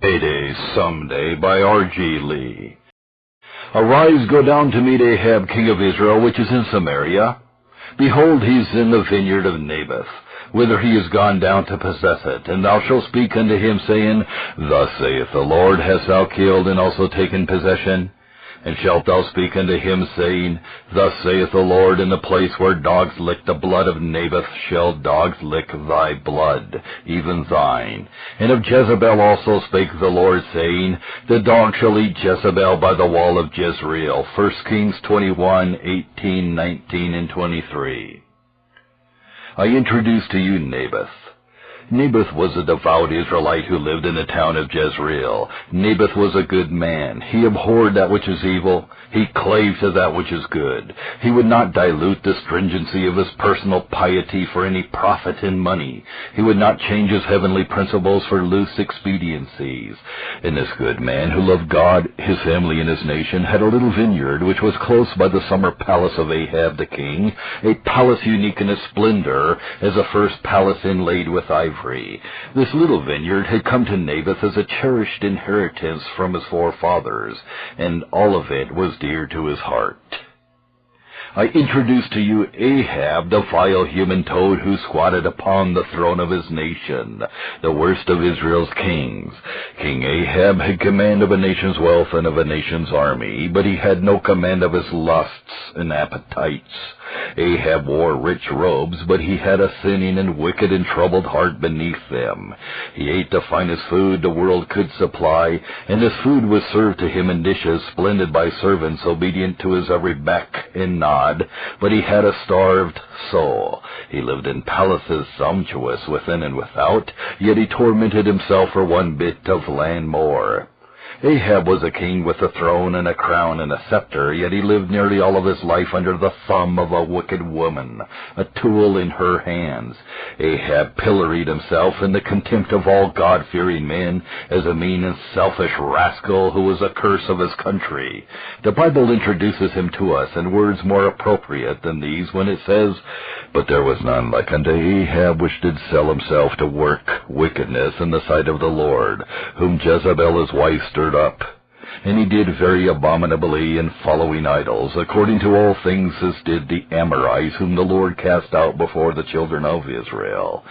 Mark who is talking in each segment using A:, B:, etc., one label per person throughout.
A: Payday Someday by R.G. Lee. Arise, go down to meet Ahab, king of Israel, which is in Samaria. Behold, he is in the vineyard of Naboth, whither he is gone down to possess it. And thou shalt speak unto him, saying, Thus saith the Lord, Hast thou killed and also taken possession? And shalt thou speak unto him, saying, Thus saith the Lord, In the place where dogs lick the blood of Naboth shall dogs lick thy blood, even thine. And of Jezebel also spake the Lord, saying, The dog shall eat Jezebel by the wall of Jezreel. 1 Kings 21:18, 19, and 23. I introduce to you Naboth. Naboth was a devout Israelite who lived in the town of Jezreel. Naboth was a good man. He abhorred that which is evil. He clave to that which is good. He would not dilute the stringency of his personal piety for any profit in money. He would not change his heavenly principles for loose expediencies. And this good man, who loved God, his family, and his nation, had a little vineyard which was close by the summer palace of Ahab the king, a palace unique in its splendor as a first palace inlaid with ivory. This little vineyard had come to Naboth as a cherished inheritance from his forefathers, and all of it was dear to his heart. I introduce to you Ahab, the vile human toad who squatted upon the throne of his nation, the worst of Israel's kings. King Ahab had command of a nation's wealth and of a nation's army, but he had no command of his lusts and appetites. Ahab wore rich robes, but he had a sinning and wicked and troubled heart beneath them. He ate the finest food the world could supply, and his food was served to him in dishes splendid by servants obedient to his every beck and nod, but he had a starved soul. He lived in palaces sumptuous within and without, yet he tormented himself for one bit of land more. Ahab was a king with a throne and a crown and a scepter, yet he lived nearly all of his life under the thumb of a wicked woman, a tool in her hands. Ahab pilloried himself in the contempt of all God-fearing men as a mean and selfish rascal who was a curse of his country. The Bible introduces him to us in words more appropriate than these when it says, But there was none like unto Ahab, which did sell himself to work wickedness in the sight of the Lord, whom Jezebel his wife stirred up. And he did very abominably in following idols, according to all things as did the Amorites, whom the Lord cast out before the children of Israel.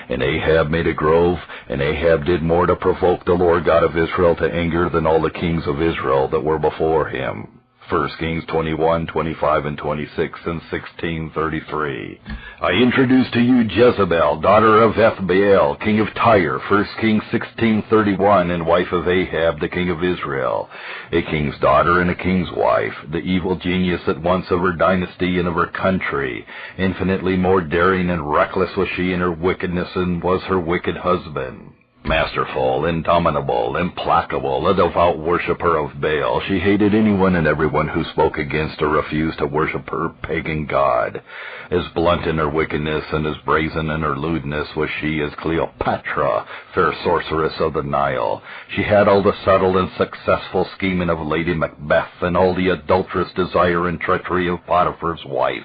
A: And Ahab made a grove, and Ahab did more to provoke the Lord God of Israel to anger than all the kings of Israel that were before him. 1 Kings 21:25 and 26 and 16:33. I introduce to you Jezebel, daughter of Ethbaal, king of Tyre, 1 Kings 16:31, and wife of Ahab, the king of Israel, a king's daughter and a king's wife, the evil genius at once of her dynasty and of her country. Infinitely more daring and reckless was she in her wickedness than was her wicked husband. Masterful, indomitable, implacable, a devout worshipper of Baal, she hated anyone and everyone who spoke against or refused to worship her pagan god. As blunt in her wickedness and as brazen in her lewdness was she as Cleopatra, fair sorceress of the Nile. She had all the subtle and successful scheming of Lady Macbeth and all the adulterous desire and treachery of Potiphar's wife.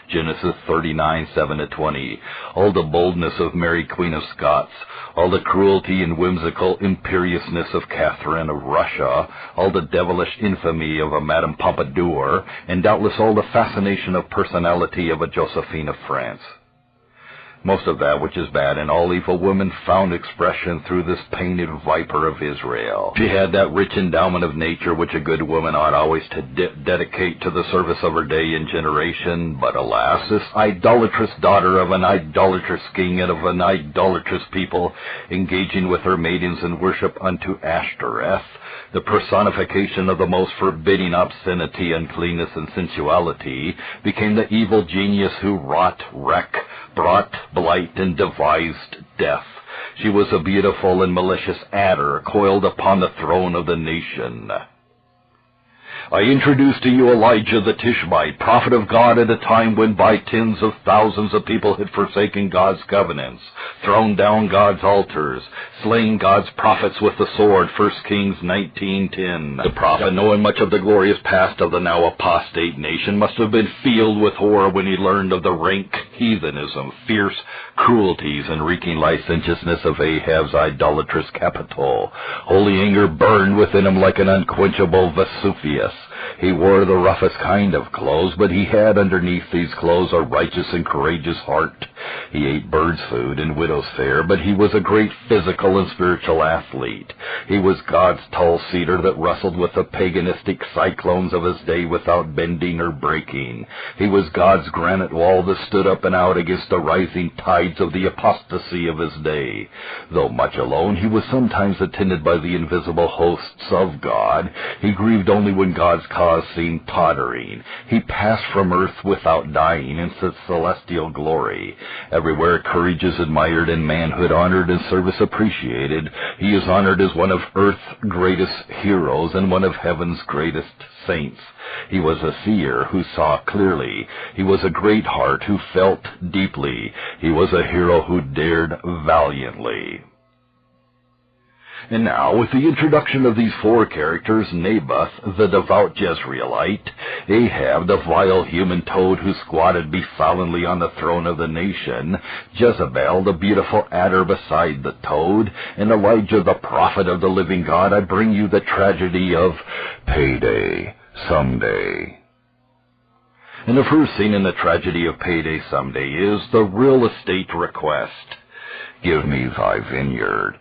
A: Genesis 39:7-20, all the boldness of Mary Queen of Scots, all the cruelty and whimsical imperiousness of Catherine of Russia, all the devilish infamy of a Madame Pompadour, and doubtless all the fascination of personality of a Josephine of France. Most of that which is bad in all evil women found expression through this painted viper of Israel. She had that rich endowment of nature which a good woman ought always to dedicate to the service of her day and generation. But alas, this idolatrous daughter of an idolatrous king and of an idolatrous people, engaging with her maidens in worship unto Ashtoreth, the personification of the most forbidding obscenity, uncleanness, and sensuality, became the evil genius who wrought wreck, brought blight, and devised death. She was a beautiful and malicious adder coiled upon the throne of the nation. I introduce to you Elijah the Tishbite, prophet of God, at a time when by tens of thousands of people had forsaken God's covenants, thrown down God's altars, slain God's prophets with the sword, 1 Kings 19:10. The prophet, knowing much of the glorious past of the now apostate nation, must have been filled with horror when he learned of the rank heathenism, fierce cruelties, and reeking licentiousness of Ahab's idolatrous capital. Holy anger burned within him like an unquenchable Vesuvius. He wore the roughest kind of clothes, but he had underneath these clothes a righteous and courageous heart. He ate bird's food and widow's fare, but he was a great physical and spiritual athlete. He was God's tall cedar that wrestled with the paganistic cyclones of his day without bending or breaking. He was God's granite wall that stood up and out against the rising tides of the apostasy of his day. Though much alone, he was sometimes attended by the invisible hosts of God. He grieved only when God's cause seemed tottering. He passed from earth without dying into celestial glory. Everywhere courage is admired and manhood honored and service appreciated. He is honored as one of earth's greatest heroes and one of heaven's greatest saints. He was a seer who saw clearly. He was a great heart who felt deeply. He was a hero who dared valiantly. And now, with the introduction of these four characters, Naboth, the devout Jezreelite, Ahab, the vile human toad who squatted befoulingly on the throne of the nation, Jezebel, the beautiful adder beside the toad, and Elijah, the prophet of the living God, I bring you the tragedy of Payday Someday. And the first scene in the tragedy of Payday Someday is the real estate request. Give me thy vineyard.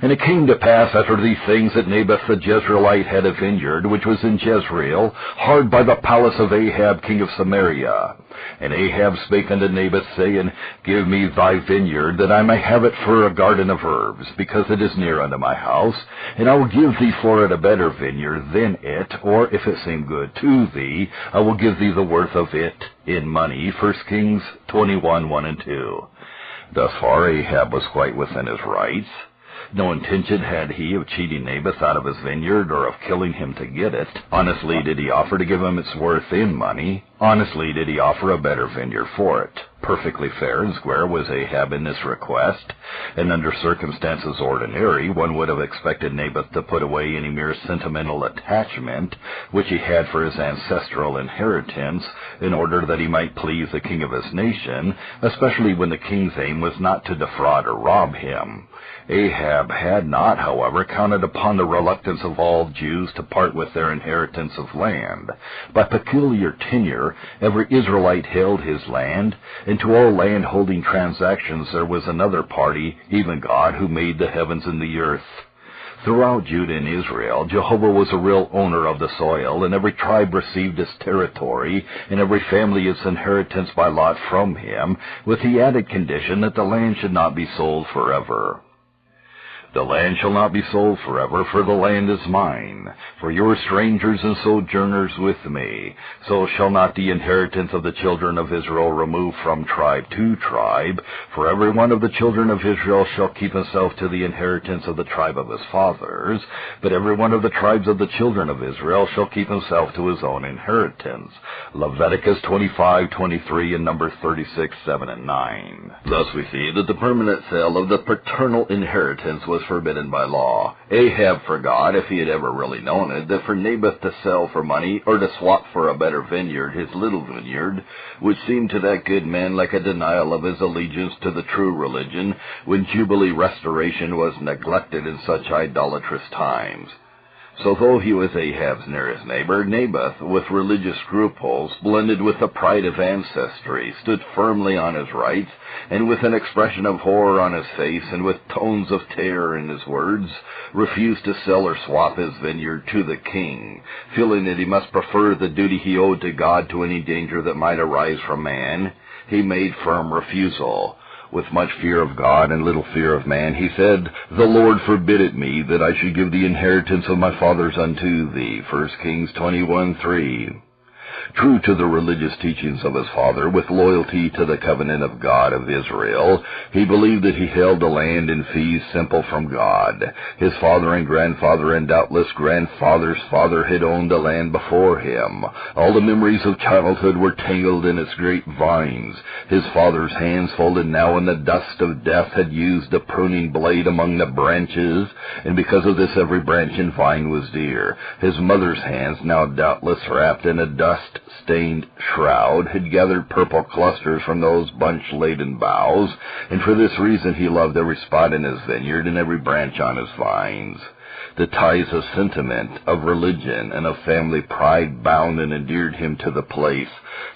A: And it came to pass after these things that Naboth the Jezreelite had a vineyard, which was in Jezreel, hard by the palace of Ahab king of Samaria. And Ahab spake unto Naboth, saying, Give me thy vineyard, that I may have it for a garden of herbs, because it is near unto my house, and I will give thee for it a better vineyard than it, or if it seem good to thee, I will give thee the worth of it in money. 1 Kings 21:1 and 2. Thus far Ahab was quite within his rights. No intention had he of cheating Naboth out of his vineyard or of killing him to get it. Honestly did he offer to give him its worth in money. Honestly did he offer a better vineyard for it. Perfectly fair and square was Ahab in this request, and under circumstances ordinary, one would have expected Naboth to put away any mere sentimental attachment which he had for his ancestral inheritance, in order that he might please the king of his nation, especially when the king's aim was not to defraud or rob him. Ahab had not, however, counted upon the reluctance of all Jews to part with their inheritance of land. By peculiar tenure, every Israelite held his land, and to all land-holding transactions there was another party, even God, who made the heavens and the earth. Throughout Judah and Israel, Jehovah was a real owner of the soil, and every tribe received its territory, and every family its inheritance by lot from him, with the added condition that the land should not be sold forever. The land shall not be sold forever, for the land is mine. For you are strangers and sojourners with me. So shall not the inheritance of the children of Israel remove from tribe to tribe. For every one of the children of Israel shall keep himself to the inheritance of the tribe of his fathers. But every one of the tribes of the children of Israel shall keep himself to his own inheritance. Leviticus 25:23 and Numbers 36:7 and 9. Thus we see that the permanent sale of the paternal inheritance was forbidden by law. Ahab forgot, if he had ever really known it, that for Naboth to sell for money, or to swap for a better vineyard, his little vineyard, which seemed to that good man like a denial of his allegiance to the true religion, when Jubilee restoration was neglected in such idolatrous times. So though he was Ahab's nearest neighbor, Naboth, with religious scruples, blended with the pride of ancestry, stood firmly on his rights, and with an expression of horror on his face, and with tones of terror in his words, refused to sell or swap his vineyard to the king, feeling that he must prefer the duty he owed to God to any danger that might arise from man. He made firm refusal. With much fear of God and little fear of man, he said, The Lord forbid it me, that I should give the inheritance of my fathers unto thee. 1 Kings 21:3. True to the religious teachings of his father, with loyalty to the covenant of God of Israel, he believed that he held the land in fees simple from God. His father and grandfather and doubtless grandfather's father had owned the land before him. All the memories of childhood were tangled in its great vines. His father's hands, folded now in the dust of death, had used the pruning blade among the branches, and because of this every branch and vine was dear. His mother's hands, now doubtless wrapped in a dust-stained shroud, had gathered purple clusters from those bunch-laden boughs, and for this reason he loved every spot in his vineyard and every branch on his vines. The ties of sentiment, of religion, and of family pride bound and endeared him to the place,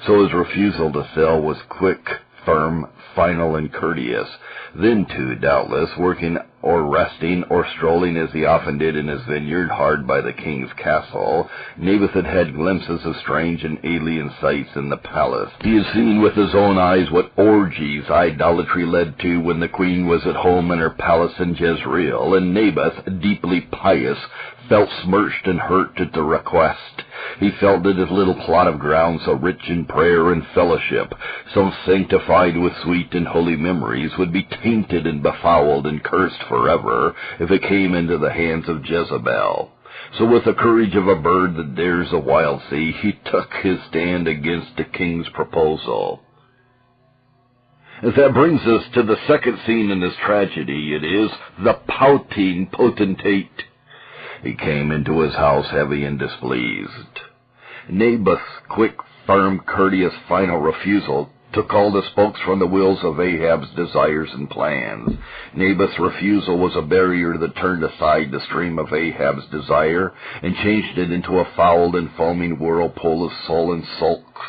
A: so his refusal to sell was quick, firm, final, and courteous. Then, too, doubtless, working or resting or strolling as he often did in his vineyard hard by the king's castle, Naboth had had glimpses of strange and alien sights in the palace. He had seen with his own eyes what orgies idolatry led to when the queen was at home in her palace in Jezreel, and Naboth, deeply pious, felt smirched and hurt at the request. He felt that his little plot of ground, so rich in prayer and fellowship, so sanctified with sweet and holy memories, would be tainted and befouled and cursed forever if it came into the hands of Jezebel. So with the courage of a bird that dares a wild sea, he took his stand against the king's proposal. As that brings us to the second scene in this tragedy, it is the Poutine Potentate. He came into his house heavy and displeased. Naboth's quick, firm, courteous, final refusal took all the spokes from the wheels of Ahab's desires and plans. Naboth's refusal was a barrier that turned aside the stream of Ahab's desire and changed it into a fouled and foaming whirlpool of sullen sulks.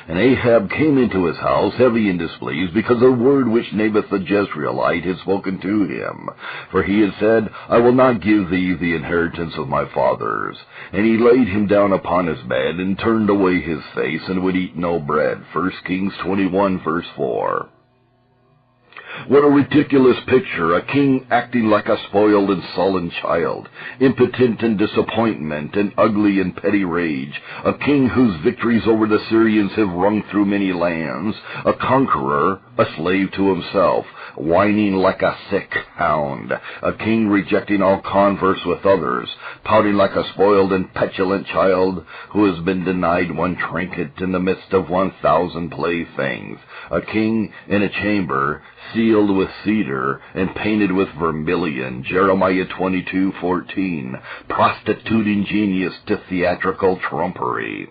A: And Ahab came into his house heavy and displeased because of the word which Naboth the Jezreelite had spoken to him. For he had said, I will not give thee the inheritance of my fathers. And he laid him down upon his bed and turned away his face and would eat no bread. 1 Kings 21, verse 4. What a ridiculous picture, a king acting like a spoiled and sullen child, impotent in disappointment and ugly in petty rage, a king whose victories over the Syrians have rung through many lands, a conqueror, a slave to himself, whining like a sick hound, a king rejecting all converse with others, pouting like a spoiled and petulant child who has been denied one trinket in the midst of 1,000 playthings, a king in a chamber sealed with cedar and painted with vermilion, Jeremiah 22:14, prostituting genius to theatrical trumpery.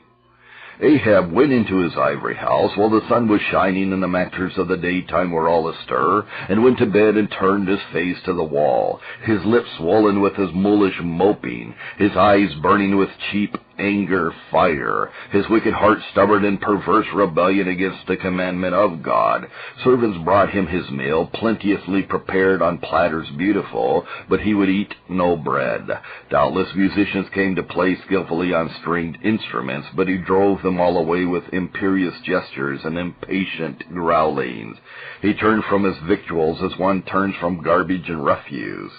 A: Ahab went into his ivory house while the sun was shining and the matters of the daytime were all astir, and went to bed and turned his face to the wall, his lips swollen with his mulish moping, his eyes burning with cheap anger fire, his wicked heart stubborn in perverse rebellion against the commandment of God. Servants brought him his meal, plenteously prepared on platters beautiful, but he would eat no bread. Doubtless musicians came to play skillfully on stringed instruments, but he drove them all away with imperious gestures and impatient growlings. He turned from his victuals as one turns from garbage and refuse.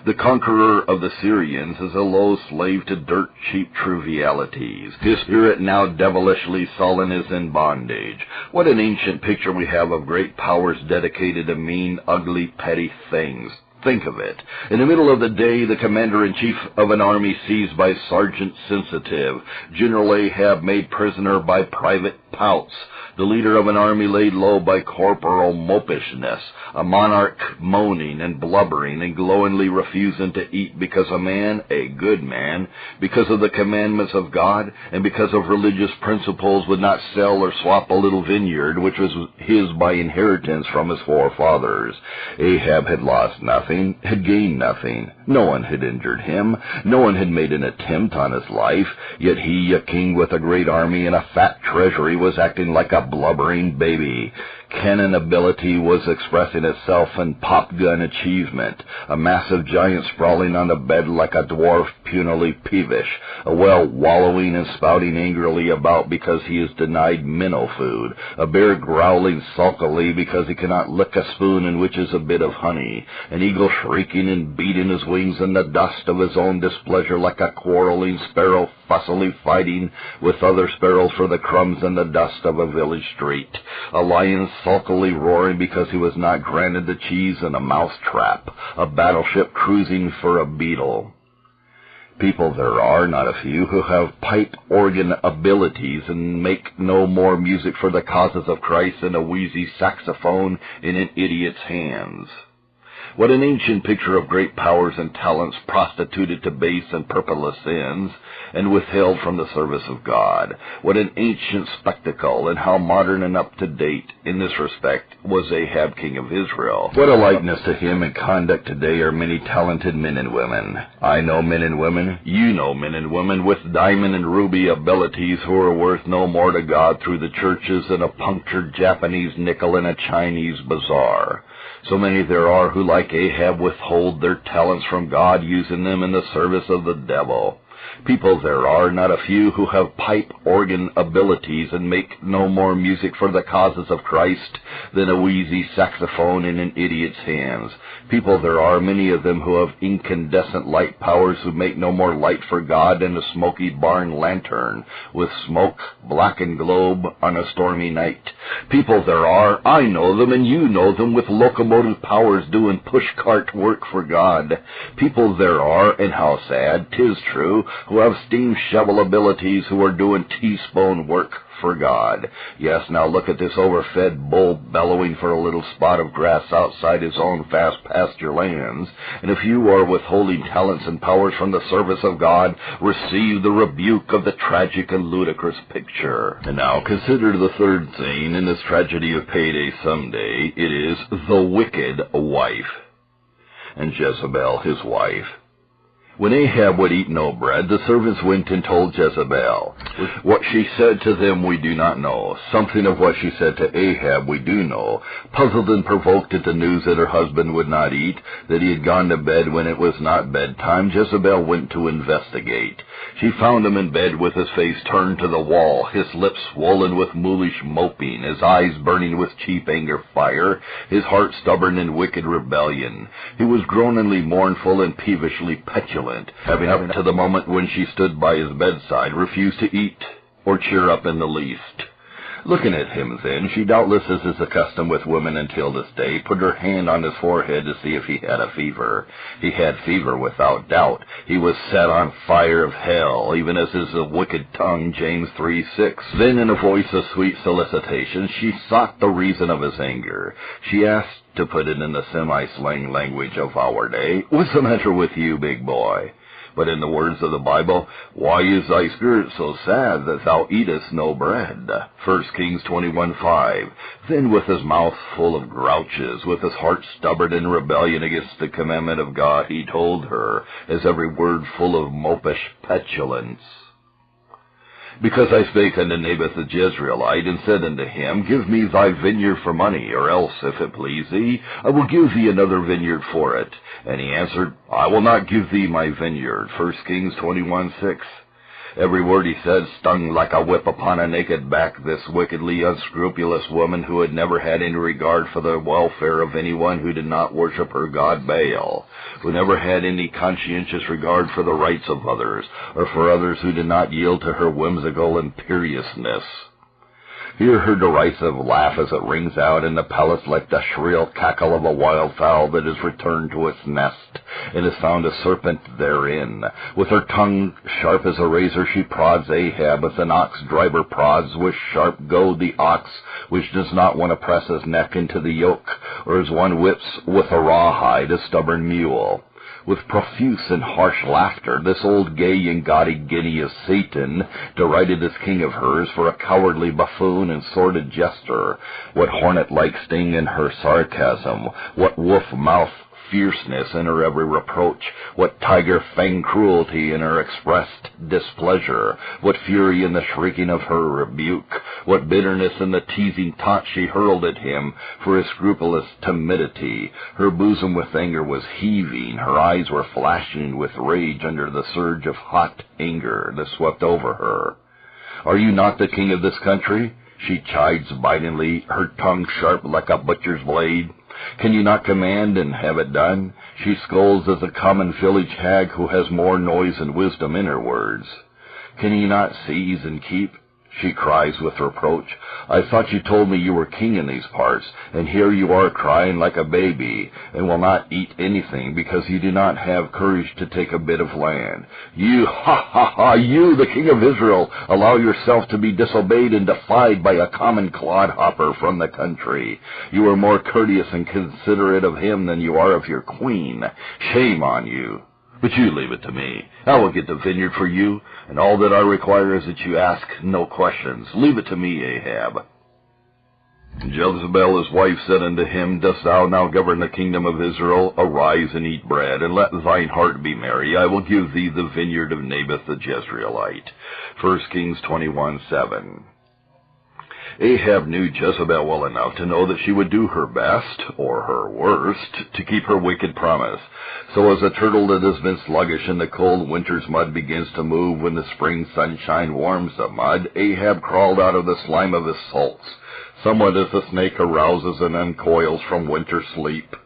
A: The conqueror of the Syrians is a low slave to dirt-cheap trivialities. His spirit, now devilishly sullen, is in bondage. What an ancient picture we have of great powers dedicated to mean, ugly, petty things. Think of it. In the middle of the day, the commander-in-chief of an army seized by Sergeant Sensitive, General Ahab made prisoner by Private Pouts, the leader of an army laid low by Corporal Mopishness, a monarch moaning and blubbering and glowingly refusing to eat because a man, a good man, because of the commandments of God and because of religious principles, would not sell or swap a little vineyard which was his by inheritance from his forefathers. Ahab had lost nothing, had gained nothing. No one had injured him. No one had made an attempt on his life. Yet he, a king with a great army and a fat treasury, was acting like a blubbering baby. Cannon ability was expressing itself in pop-gun achievement, a massive giant sprawling on the bed like a dwarf punily peevish, a whale wallowing and spouting angrily about because he is denied minnow food, a bear growling sulkily because he cannot lick a spoon in which is a bit of honey, an eagle shrieking and beating his wings in the dust of his own displeasure like a quarreling sparrow fussily fighting with other sparrows for the crumbs and the dust of a village street, a lion sulkily roaring because he was not granted the cheese in a mouse trap, a battleship cruising for a beetle. People there are, not a few, who have pipe organ abilities and make no more music for the causes of Christ than a wheezy saxophone in an idiot's hands. What an ancient picture of great powers and talents prostituted to base and purposeless sins, and withheld from the service of God. What an ancient spectacle, and how modern and up-to-date, in this respect, was Ahab, king of Israel. What a likeness to him in conduct today are many talented men and women. I know men and women, you know men and women, with diamond and ruby abilities who are worth no more to God through the churches than a punctured Japanese nickel in a Chinese bazaar. So many there are who, like Ahab, withhold their talents from God, using them in the service of the devil. People there are, not a few, who have pipe organ abilities and make no more music for the causes of Christ than a wheezy saxophone in an idiot's hands. People there are, many of them, who have incandescent light powers, who make no more light for God than a smoky barn lantern with smoke, blackened globe on a stormy night. People there are, I know them and you know them, with locomotive powers doing push-cart work for God. People there are, and how sad, 'tis true, who have steam shovel abilities, who are doing teaspoon work for God. Yes, now look at this overfed bull bellowing for a little spot of grass outside his own vast pasture lands. And if you are withholding talents and powers from the service of God, receive the rebuke of the tragic and ludicrous picture. And now consider the third scene in this tragedy of Payday someday. It is the wicked wife, and Jezebel his wife. When Ahab would eat no bread, the servants went and told Jezebel. What she said to them we do not know. Something of what she said to Ahab we do know. Puzzled and provoked at the news that her husband would not eat, that he had gone to bed when it was not bedtime, Jezebel went to investigate. She found him in bed with his face turned to the wall, his lips swollen with mulish moping, his eyes burning with cheap anger fire, his heart stubborn in wicked rebellion. He was groaningly mournful and peevishly petulant, having up to the moment when she stood by his bedside refused to eat or cheer up in the least. Looking at him then, she doubtless, as is the custom with women until this day, put her hand on his forehead to see if he had a fever. He had fever without doubt. He was set on fire of hell, even as is the wicked tongue, James 3:6. Then, in a voice of sweet solicitation, she sought the reason of his anger. She asked, to put it in the semi-slang language of our day, "What's the matter with you, big boy?" But in the words of the Bible, "Why is thy spirit so sad that thou eatest no bread?" 1 Kings 21:5. Then with his mouth full of grouches, with his heart stubborn in rebellion against the commandment of God, he told her, as every word full of mopish petulance, "Because I spake unto Naboth the Jezreelite, and said unto him, Give me thy vineyard for money, or else, if it please thee, I will give thee another vineyard for it. And he answered, I will not give thee my vineyard. 1 Kings 21:6. Every word he said stung like a whip upon a naked back this wickedly unscrupulous woman, who had never had any regard for the welfare of anyone who did not worship her god Baal, who never had any conscientious regard for the rights of others, or for others who did not yield to her whimsical imperiousness. Hear her derisive laugh as it rings out in the palace like the shrill cackle of a wildfowl that is returned to its nest, and has found a serpent therein. With her tongue sharp as a razor she prods Ahab as an ox-driver prods with sharp goad the ox which does not want to press his neck into the yoke, or as one whips with a rawhide a stubborn mule. With profuse and harsh laughter, this old gay and gaudy guinea of Satan derided this king of hers for a cowardly buffoon and sordid jester. What hornet-like sting in her sarcasm, what wolf-mouth fierceness in her every reproach, what tiger-fang cruelty in her expressed displeasure, what fury in the shrieking of her rebuke, what bitterness in the teasing taunt she hurled at him for his scrupulous timidity. Her bosom with anger was heaving, her eyes were flashing with rage under the surge of hot anger that swept over her. Are you not the king of this country? She chides bitingly, her tongue sharp like a butcher's blade. Can you not command and have it done? She scolds as a common village hag who has more noise and wisdom in her words. Can he not seize and keep? She cries with reproach. I thought you told me you were king in these parts, and here you are crying like a baby, and will not eat anything, because you do not have courage to take a bit of land. You, you, the king of Israel, allow yourself to be disobeyed and defied by a common clodhopper from the country. You are more courteous and considerate of him than you are of your queen. Shame on you. But you leave it to me. I will get the vineyard for you, and all that I require is that you ask no questions. Leave it to me, Ahab. Jezebel his wife said unto him, Dost thou now govern the kingdom of Israel? Arise and eat bread, and let thine heart be merry. I will give thee the vineyard of Naboth the Jezreelite. 1 Kings 21:7. Ahab knew Jezebel well enough to know that she would do her best, or her worst, to keep her wicked promise. So as a turtle that has been sluggish in the cold winter's mud begins to move when the spring sunshine warms the mud, Ahab crawled out of the slime of his salts, somewhat as a snake arouses and uncoils from winter sleep.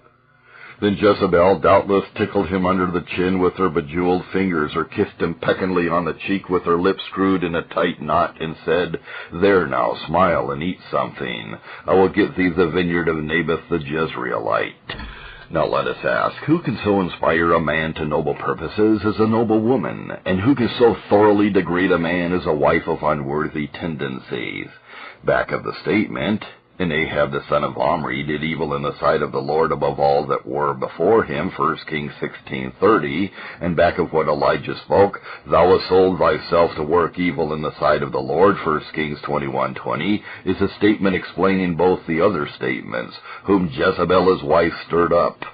A: Then Jezebel doubtless tickled him under the chin with her bejeweled fingers, or kissed him peckingly on the cheek with her lips screwed in a tight knot, and said, There now, smile and eat something. I will get thee the vineyard of Naboth the Jezreelite. Now let us ask, who can so inspire a man to noble purposes as a noble woman, and who can so thoroughly degrade a man as a wife of unworthy tendencies? Back of the statement, And Ahab the son of Omri did evil in the sight of the Lord above all that were before him, 1 Kings 16:30, and back of what Elijah spoke, Thou hast sold thyself to work evil in the sight of the Lord, 1 Kings 21:20, is a statement explaining both the other statements, whom Jezebel his wife stirred up.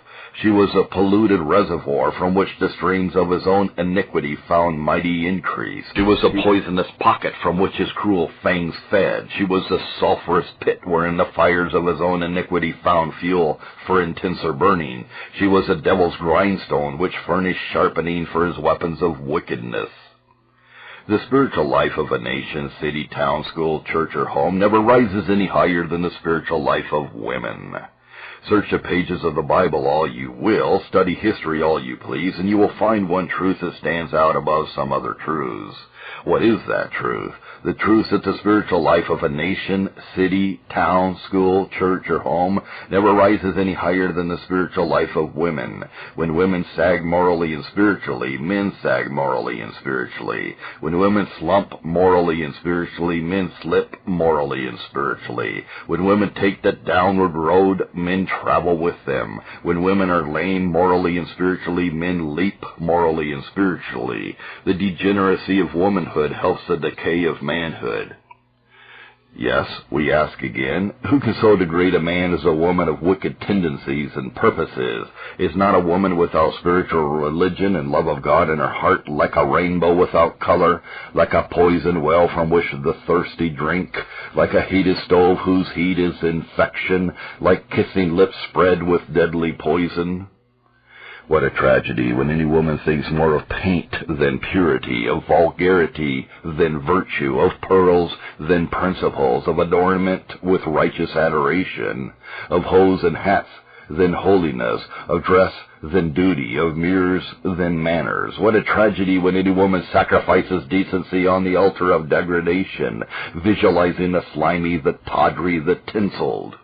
A: She was a polluted reservoir from which the streams of his own iniquity found mighty increase. She was a poisonous pocket from which his cruel fangs fed. She was a sulphurous pit wherein the fires of his own iniquity found fuel for intenser burning. She was a devil's grindstone which furnished sharpening for his weapons of wickedness. The spiritual life of a nation, city, town, school, church, or home never rises any higher than the spiritual life of women. Search the pages of the Bible all you will, study history all you please, and you will find one truth that stands out above some other truths. What is that truth? The truth that the spiritual life of a nation, city, town, school, church, or home never rises any higher than the spiritual life of women. When women sag morally and spiritually, men sag morally and spiritually. When women slump morally and spiritually, men slip morally and spiritually. When women take the downward road, men travel with them. When women are lame morally and spiritually, men leap morally and spiritually. The degeneracy of womanhood helps the decay of manhood. Yes, we ask again, who can so degrade a man as a woman of wicked tendencies and purposes? Is not a woman without spiritual religion and love of God in her heart like a rainbow without color, like a poison well from which the thirsty drink, like a heated stove whose heat is infection, like kissing lips spread with deadly poison? What a tragedy when any woman thinks more of paint than purity, of vulgarity than virtue, of pearls than principles, of adornment with righteous adoration, of hose and hats than holiness, of dress than duty, of mirrors than manners. What a tragedy when any woman sacrifices decency on the altar of degradation, visualizing the slimy, the tawdry, the tinseled.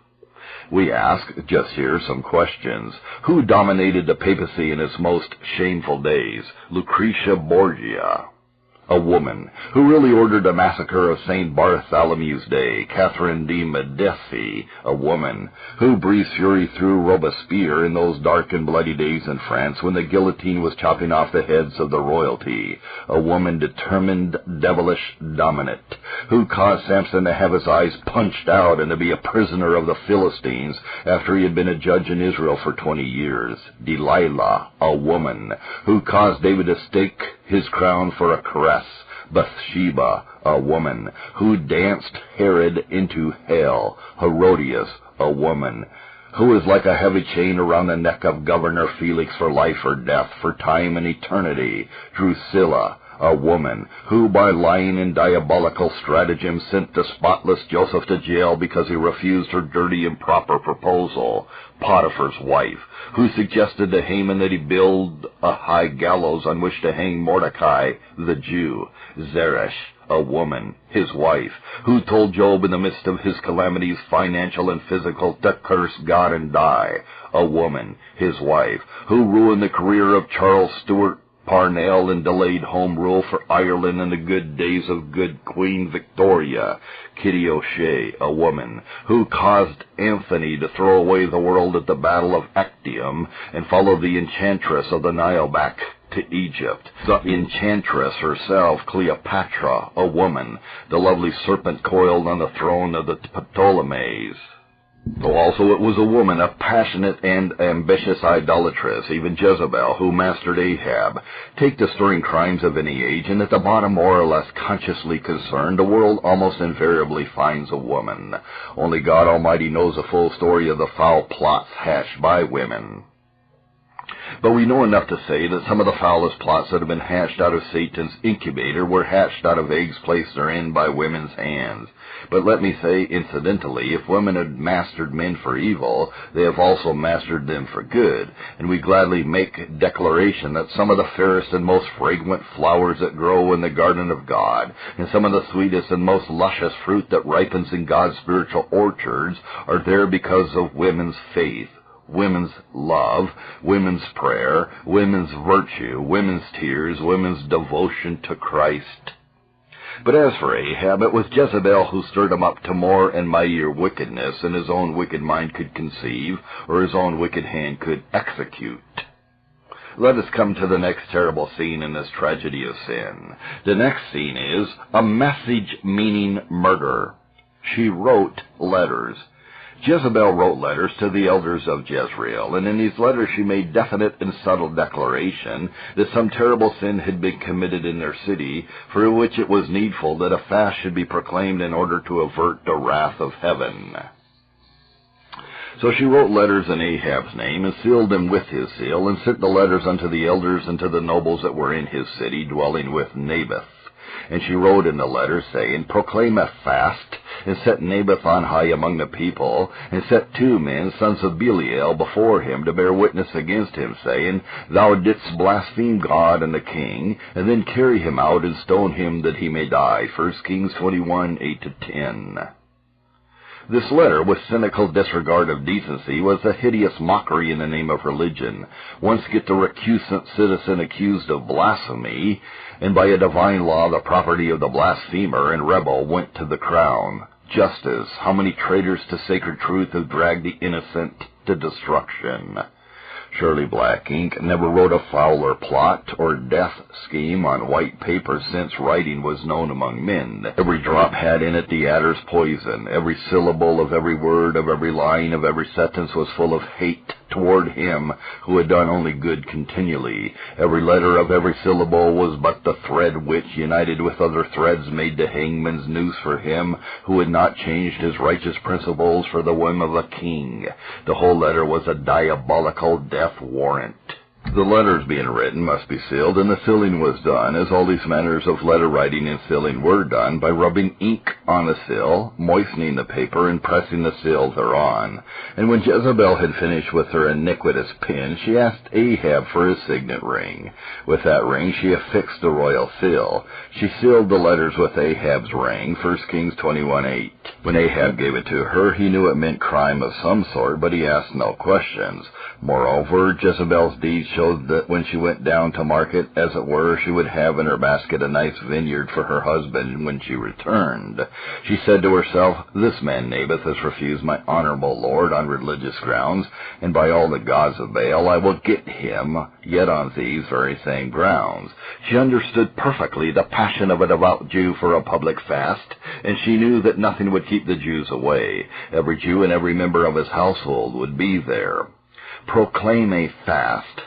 A: We ask, just here, some questions. Who dominated the papacy in its most shameful days? Lucretia Borgia, a woman. Who really ordered the massacre of St. Bartholomew's Day? Catherine de Medici, a woman. Who breathed fury through Robespierre in those dark and bloody days in France when the guillotine was chopping off the heads of the royalty? A woman determined, devilish, dominant. Who caused Samson to have his eyes punched out and to be a prisoner of the Philistines after he had been a judge in Israel for 20 years? Delilah, a woman. Who caused David to stake his crown for a caress? Bathsheba, a woman. Who danced Herod into hell? Herodias, a woman. Who is like a heavy chain around the neck of Governor Felix for life or death, for time and eternity? Drusilla, a woman who by lying and diabolical stratagem sent the spotless Joseph to jail because he refused her dirty improper proposal, Potiphar's wife, who suggested to Haman that he build a high gallows on which to hang Mordecai, the Jew, Zeresh, a woman, his wife, who told Job in the midst of his calamities, financial and physical, to curse God and die, a woman, his wife, who ruined the career of Charles Stuart Parnell and delayed home rule for Ireland in the good days of good Queen Victoria, Kitty O'Shea, a woman, who caused Anthony to throw away the world at the Battle of Actium and follow the enchantress of the Nile back to Egypt. The enchantress herself, Cleopatra, a woman, the lovely serpent coiled on the throne of the Ptolemies. Though also it was a woman, a passionate and ambitious idolatress, even Jezebel, who mastered Ahab. Take the stirring crimes of any age, and at the bottom, more or less consciously concerned, the world almost invariably finds a woman. Only God Almighty knows the full story of the foul plots hatched by women. But we know enough to say that some of the foulest plots that have been hatched out of Satan's incubator were hatched out of eggs placed therein by women's hands. But let me say, incidentally, if women had mastered men for evil, they have also mastered them for good, and we gladly make declaration that some of the fairest and most fragrant flowers that grow in the garden of God, and some of the sweetest and most luscious fruit that ripens in God's spiritual orchards, are there because of women's faith, women's love, women's prayer, women's virtue, women's tears, women's devotion to Christ. But as for Ahab, it was Jezebel who stirred him up to more and mightier wickedness than his own wicked mind could conceive, or his own wicked hand could execute. Let us come to the next terrible scene in this tragedy of sin. The next scene is a message meaning murder. She wrote letters. Jezebel wrote letters to the elders of Jezreel, and in these letters she made definite and subtle declaration that some terrible sin had been committed in their city, for which it was needful that a fast should be proclaimed in order to avert the wrath of heaven. So she wrote letters in Ahab's name, and sealed them with his seal, and sent the letters unto the elders and to the nobles that were in his city, dwelling with Naboth. And she wrote in the letter, saying, Proclaim a fast, and set Naboth on high among the people, and set 2 men, sons of Belial, before him, to bear witness against him, saying, Thou didst blaspheme God and the king, and then carry him out and stone him that he may die. 1 Kings 21, 8-10. This letter, with cynical disregard of decency, was a hideous mockery in the name of religion. Once get the recusant citizen accused of blasphemy, and by a divine law the property of the blasphemer and rebel went to the crown. Justice, how many traitors to sacred truth have dragged the innocent to destruction? Surely black ink never wrote a fouler plot or death scheme on white paper since writing was known among men. Every drop had in it the adder's poison. Every syllable of every word, of every line, of every sentence was full of hate toward him who had done only good continually. Every letter of every syllable was but the thread which, united with other threads, made the hangman's noose for him who had not changed his righteous principles for the whim of a king. The whole letter was a diabolical death warrant. The letters being written must be sealed, and the sealing was done, as all these manners of letter writing and sealing were done, by rubbing ink on the seal, moistening the paper, and pressing the seal thereon. And when Jezebel had finished with her iniquitous pen, she asked Ahab for his signet ring. With that ring she affixed the royal seal. She sealed the letters with Ahab's ring, 1 Kings 21:8. When Ahab gave it to her, he knew it meant crime of some sort, but he asked no questions. Moreover, Jezebel's deeds showed that when she went down to market, as it were, she would have in her basket a nice vineyard for her husband when she returned. She said to herself, This man Naboth has refused my honorable lord on religious grounds, and by all the gods of Baal I will get him, yet on these very same grounds. She understood perfectly the passion of a devout Jew for a public fast, and she knew that nothing would keep the Jews away. Every Jew and every member of his household would be there. Proclaim a fast.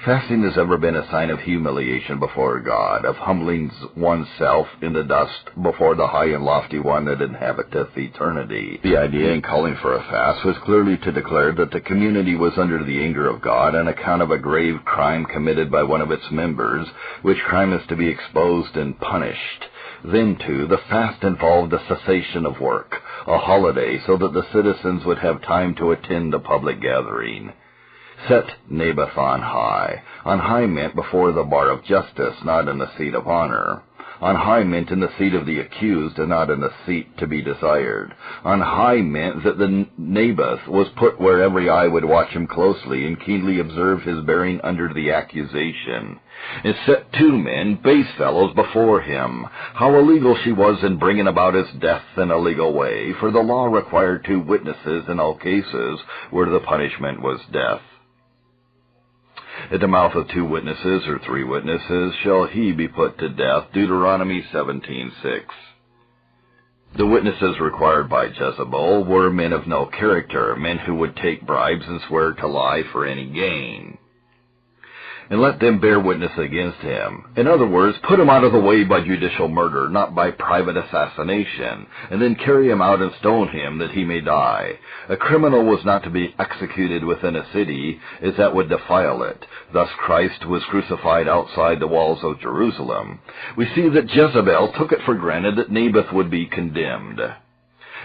A: Fasting has ever been a sign of humiliation before God, of humbling oneself in the dust before the high and lofty one that inhabiteth eternity. The idea in calling for a fast was clearly to declare that the community was under the anger of God on account of a grave crime committed by one of its members, which crime is to be exposed and punished. Then, too, the fast involved a cessation of work, a holiday, so that the citizens would have time to attend the public gathering. Set Naboth on high. On high meant before the bar of justice, not in the seat of honor. On high meant in the seat of the accused, and not in the seat to be desired. On high meant that the Naboth was put where every eye would watch him closely and keenly observe his bearing under the accusation. And set two men, base fellows, before him. How illegal she was in bringing about his death in a legal way, for the law required 2 witnesses in all cases where the punishment was death. At the mouth of 2 witnesses or 3 witnesses shall he be put to death. Deuteronomy 17:6. The witnesses required by Jezebel were men of no character, men who would take bribes and swear to lie for any gain. And let them bear witness against him. In other words, put him out of the way by judicial murder, not by private assassination, and then carry him out and stone him that he may die. A criminal was not to be executed within a city, as that would defile it. Thus Christ was crucified outside the walls of Jerusalem. We see that Jezebel took it for granted that Naboth would be condemned.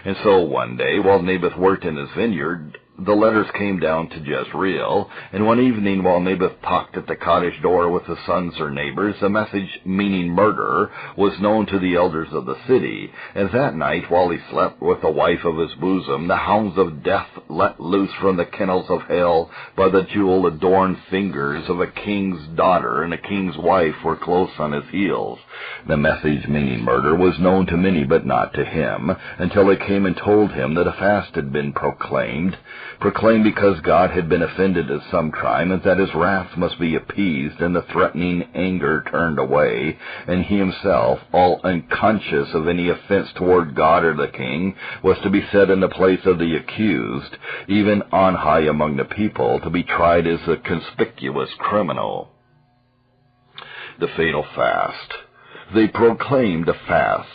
A: And so one day, while Naboth worked in his vineyard, the letters came down to Jezreel, and one evening while Naboth talked at the cottage door with his sons or neighbors, a message meaning murder was known to the elders of the city. And that night, while he slept with the wife of his bosom, the hounds of death let loose from the kennels of hell by the jewel-adorned fingers of a king's daughter and a king's wife were close on his heels. The message meaning murder was known to many, but not to him, until they came and told him that a fast had been proclaimed because God had been offended at some crime, and that his wrath must be appeased and the threatening anger turned away, and he himself, all unconscious of any offense toward God or the king, was to be set in the place of the accused, even on high among the people, to be tried as a conspicuous criminal. The fatal fast. They proclaimed a fast.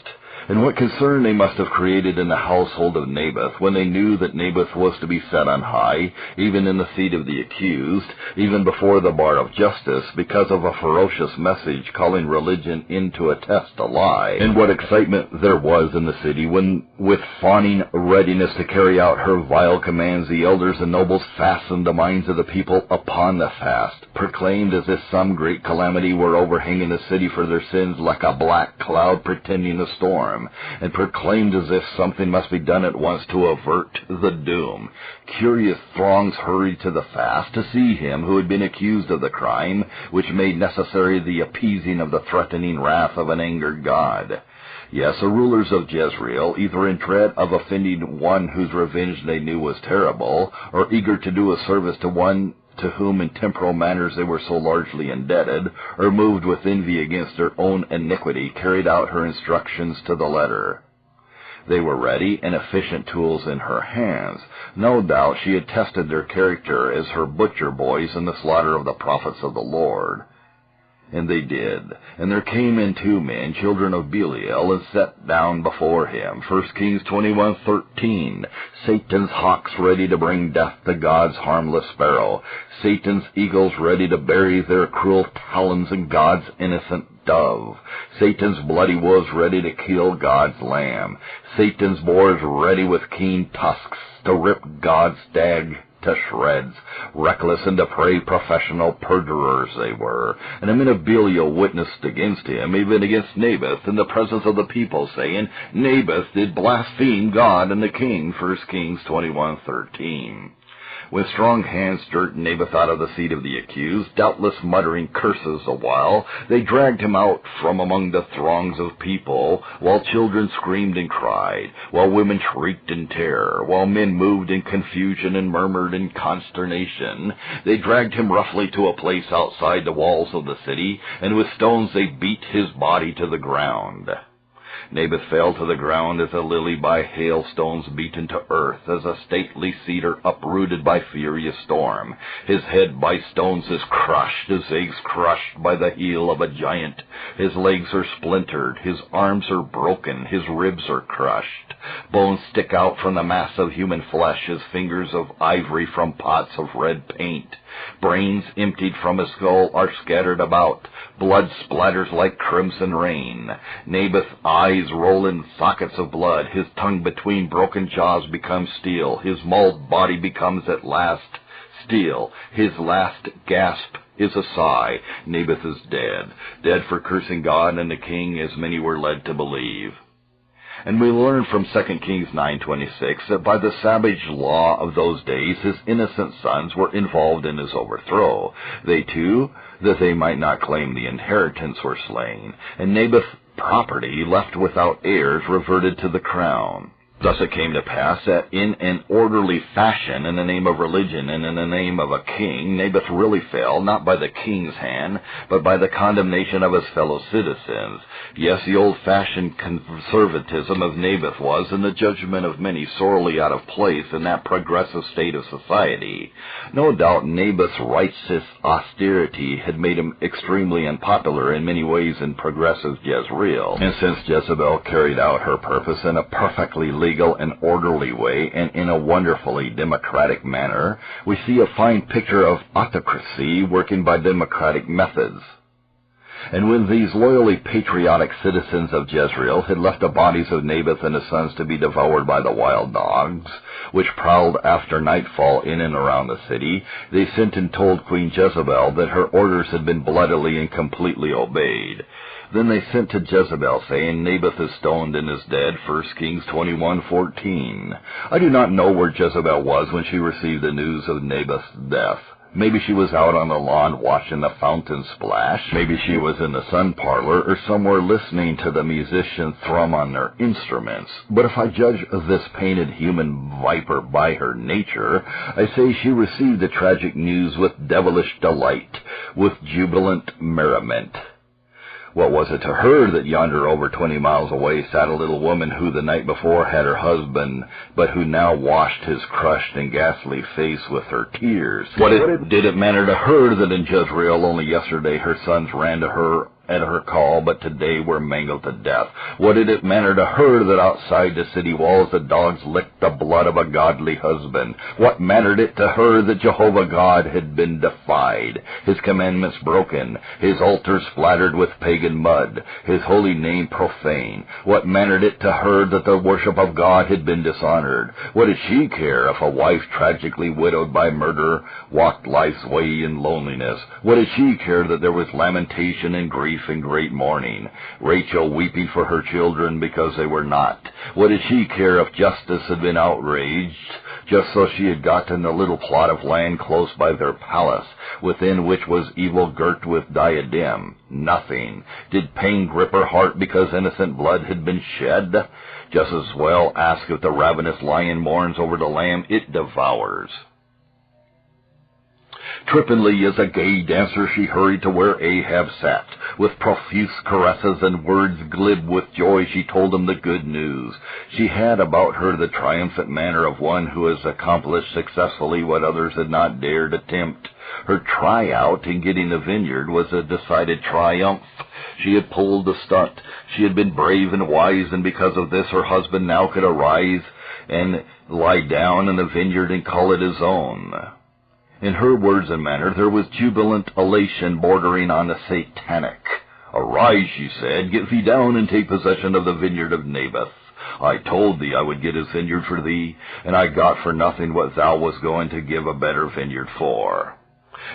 A: And what concern they must have created in the household of Naboth when they knew that Naboth was to be set on high, even in the seat of the accused, even before the bar of justice, because of a ferocious message calling religion into a test a lie. And what excitement there was in the city when, with fawning readiness to carry out her vile commands, the elders and nobles fastened the minds of the people upon the fast, proclaimed as if some great calamity were overhanging the city for their sins like a black cloud pretending a storm, and proclaimed as if something must be done at once to avert the doom. Curious throngs hurried to the fast to see him who had been accused of the crime, which made necessary the appeasing of the threatening wrath of an angered God. Yes, the rulers of Jezreel, either in dread of offending one whose revenge they knew was terrible, or eager to do a service to one to whom in temporal matters they were so largely indebted, or moved with envy against their own iniquity, carried out her instructions to the letter. They were ready and efficient tools in her hands. No doubt she had tested their character as her butcher boys in the slaughter of the prophets of the Lord. And they did. And there came in 2 men, children of Belial, and sat down before him. 1 Kings 21:13. Satan's hawks ready to bring death to God's harmless sparrow. Satan's eagles ready to bury their cruel talons in God's innocent dove. Satan's bloody wolves ready to kill God's lamb. Satan's boars ready with keen tusks to rip God's stag to shreds. Reckless and depraved professional perjurers they were. And the men of Belial witnessed against him, even against Naboth, in the presence of the people, saying, Naboth did blaspheme God and the king. 1 Kings 21:13. When strong hands jerked Naboth out of the seat of the accused, doubtless muttering curses a while, they dragged him out from among the throngs of people, while children screamed and cried, while women shrieked in terror, while men moved in confusion and murmured in consternation. They dragged him roughly to a place outside the walls of the city, and with stones they beat his body to the ground. Naboth fell to the ground as a lily by hailstones beaten to earth, as a stately cedar uprooted by furious storm. His head by stones is crushed, his eggs crushed by the heel of a giant. His legs are splintered, his arms are broken, his ribs are crushed. Bones stick out from the mass of human flesh as fingers of ivory from pots of red paint. Brains emptied from his skull are scattered about. Blood splatters like crimson rain. Naboth's eyes roll in sockets of blood. His tongue between broken jaws becomes steel. His mauled body becomes at last steel. His last gasp is a sigh. Naboth is dead. Dead for cursing God and the king, as many were led to believe. And we learn from 2 Kings 9:26 that by the savage law of those days his innocent sons were involved in his overthrow. They too, that they might not claim the inheritance, were slain, and Naboth's property, left without heirs, reverted to the crown. Thus it came to pass that in an orderly fashion, in the name of religion and in the name of a king, Naboth really fell, not by the king's hand, but by the condemnation of his fellow citizens. Yes, the old-fashioned conservatism of Naboth was, in the judgment of many, sorely out of place in that progressive state of society. No doubt Naboth's righteous austerity had made him extremely unpopular in many ways in progressive Jezreel. And since Jezebel carried out her purpose in a perfectly legal and orderly way and in a wonderfully democratic manner, we see a fine picture of autocracy working by democratic methods. And when these loyally patriotic citizens of Jezreel had left the bodies of Naboth and his sons to be devoured by the wild dogs, which prowled after nightfall in and around the city, they sent and told Queen Jezebel that her orders had been bloodily and completely obeyed. Then they sent to Jezebel, saying, Naboth is stoned and is dead, 1 Kings 21:14. I do not know where Jezebel was when she received the news of Naboth's death. Maybe she was out on the lawn watching the fountain splash. Maybe she was in the sun parlor or somewhere listening to the musicians thrum on their instruments. But if I judge this painted human viper by her nature, I say she received the tragic news with devilish delight, with jubilant merriment. What was it to her that yonder over 20 miles away sat a little woman who the night before had her husband, but who now washed his crushed and ghastly face with her tears? What did it matter to her that in Jezreel only yesterday her sons ran to her at her call, but today were mangled to death? What did it matter to her that outside the city walls the dogs licked the blood of a godly husband? What mattered it to her that Jehovah God had been defied, his commandments broken, his altar splattered with pagan mud, his holy name profane? What mattered it to her that the worship of God had been dishonored? What did she care if a wife tragically widowed by murder walked life's way in loneliness? What did she care that there was lamentation and grief and great mourning, Rachel weeping for her children because they were not? What did she care if justice had been outraged, just so she had gotten a little plot of land close by their palace, within which was evil girt with diadem? Nothing. Did pain grip her heart because innocent blood had been shed? Just as well ask if the ravenous lion mourns over the lamb it devours. Trippingly as a gay dancer she hurried to where Ahab sat. With profuse caresses and words glib with joy she told him the good news. She had about her the triumphant manner of one who has accomplished successfully what others had not dared attempt. Her tryout in getting the vineyard was a decided triumph. She had pulled the stunt. She had been brave and wise, and because of this her husband now could arise and lie down in the vineyard and call it his own. In her words and manner there was jubilant elation bordering on the satanic. Arise, she said, get thee down and take possession of the vineyard of Naboth. I told thee I would get his vineyard for thee, and I got for nothing what thou wast going to give a better vineyard for.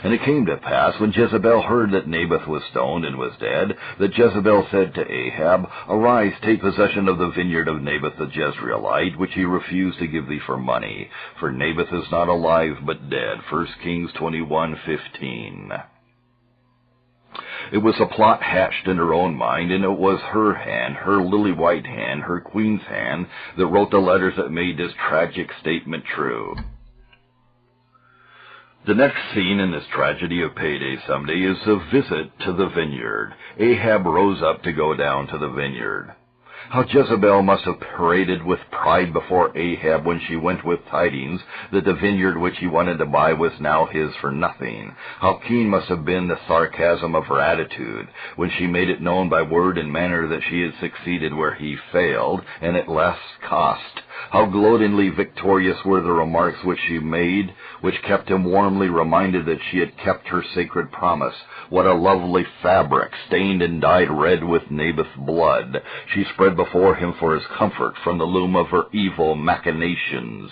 A: And it came to pass, when Jezebel heard that Naboth was stoned and was dead, that Jezebel said to Ahab, Arise, take possession of the vineyard of Naboth the Jezreelite, which he refused to give thee for money. For Naboth is not alive, but dead. 1 Kings 21:15. It was a plot hatched in her own mind, and it was her hand, her lily-white hand, her queen's hand, that wrote the letters that made this tragic statement true. The next scene in this tragedy of Payday Someday is a visit to the vineyard. Ahab rose up to go down to the vineyard. How Jezebel must have paraded with pride before Ahab when she went with tidings that the vineyard which he wanted to buy was now his for nothing. How keen must have been the sarcasm of her attitude when she made it known by word and manner that she had succeeded where he failed, and at less cost. How gloatingly victorious were the remarks which she made, which kept him warmly reminded that she had kept her sacred promise. What a lovely fabric, stained and dyed red with Naboth's blood, she spread before him for his comfort from the loom of her evil machinations.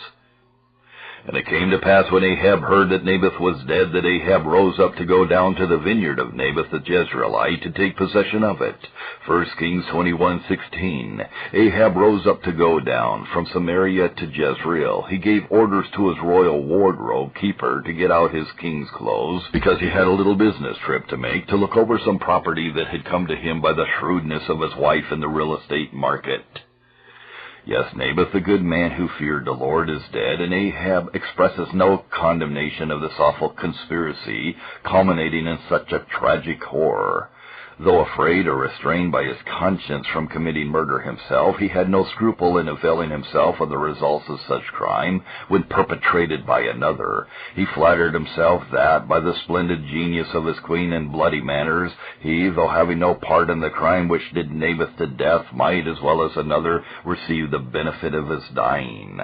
A: And it came to pass when Ahab heard that Naboth was dead, that Ahab rose up to go down to the vineyard of Naboth the Jezreelite to take possession of it. 1 Kings 21:16. Ahab rose up to go down from Samaria to Jezreel. He gave orders to his royal wardrobe keeper to get out his king's clothes, because he had a little business trip to make to look over some property that had come to him by the shrewdness of his wife in the real estate market. Yes, Naboth, the good man who feared the Lord, is dead, and Ahab expresses no condemnation of this awful conspiracy, culminating in such a tragic horror. Though afraid or restrained by his conscience from committing murder himself, he had no scruple in availing himself of the results of such crime when perpetrated by another. He flattered himself that, by the splendid genius of his queen and bloody manners, he, though having no part in the crime which did Naboth to death, might, as well as another, receive the benefit of his dying.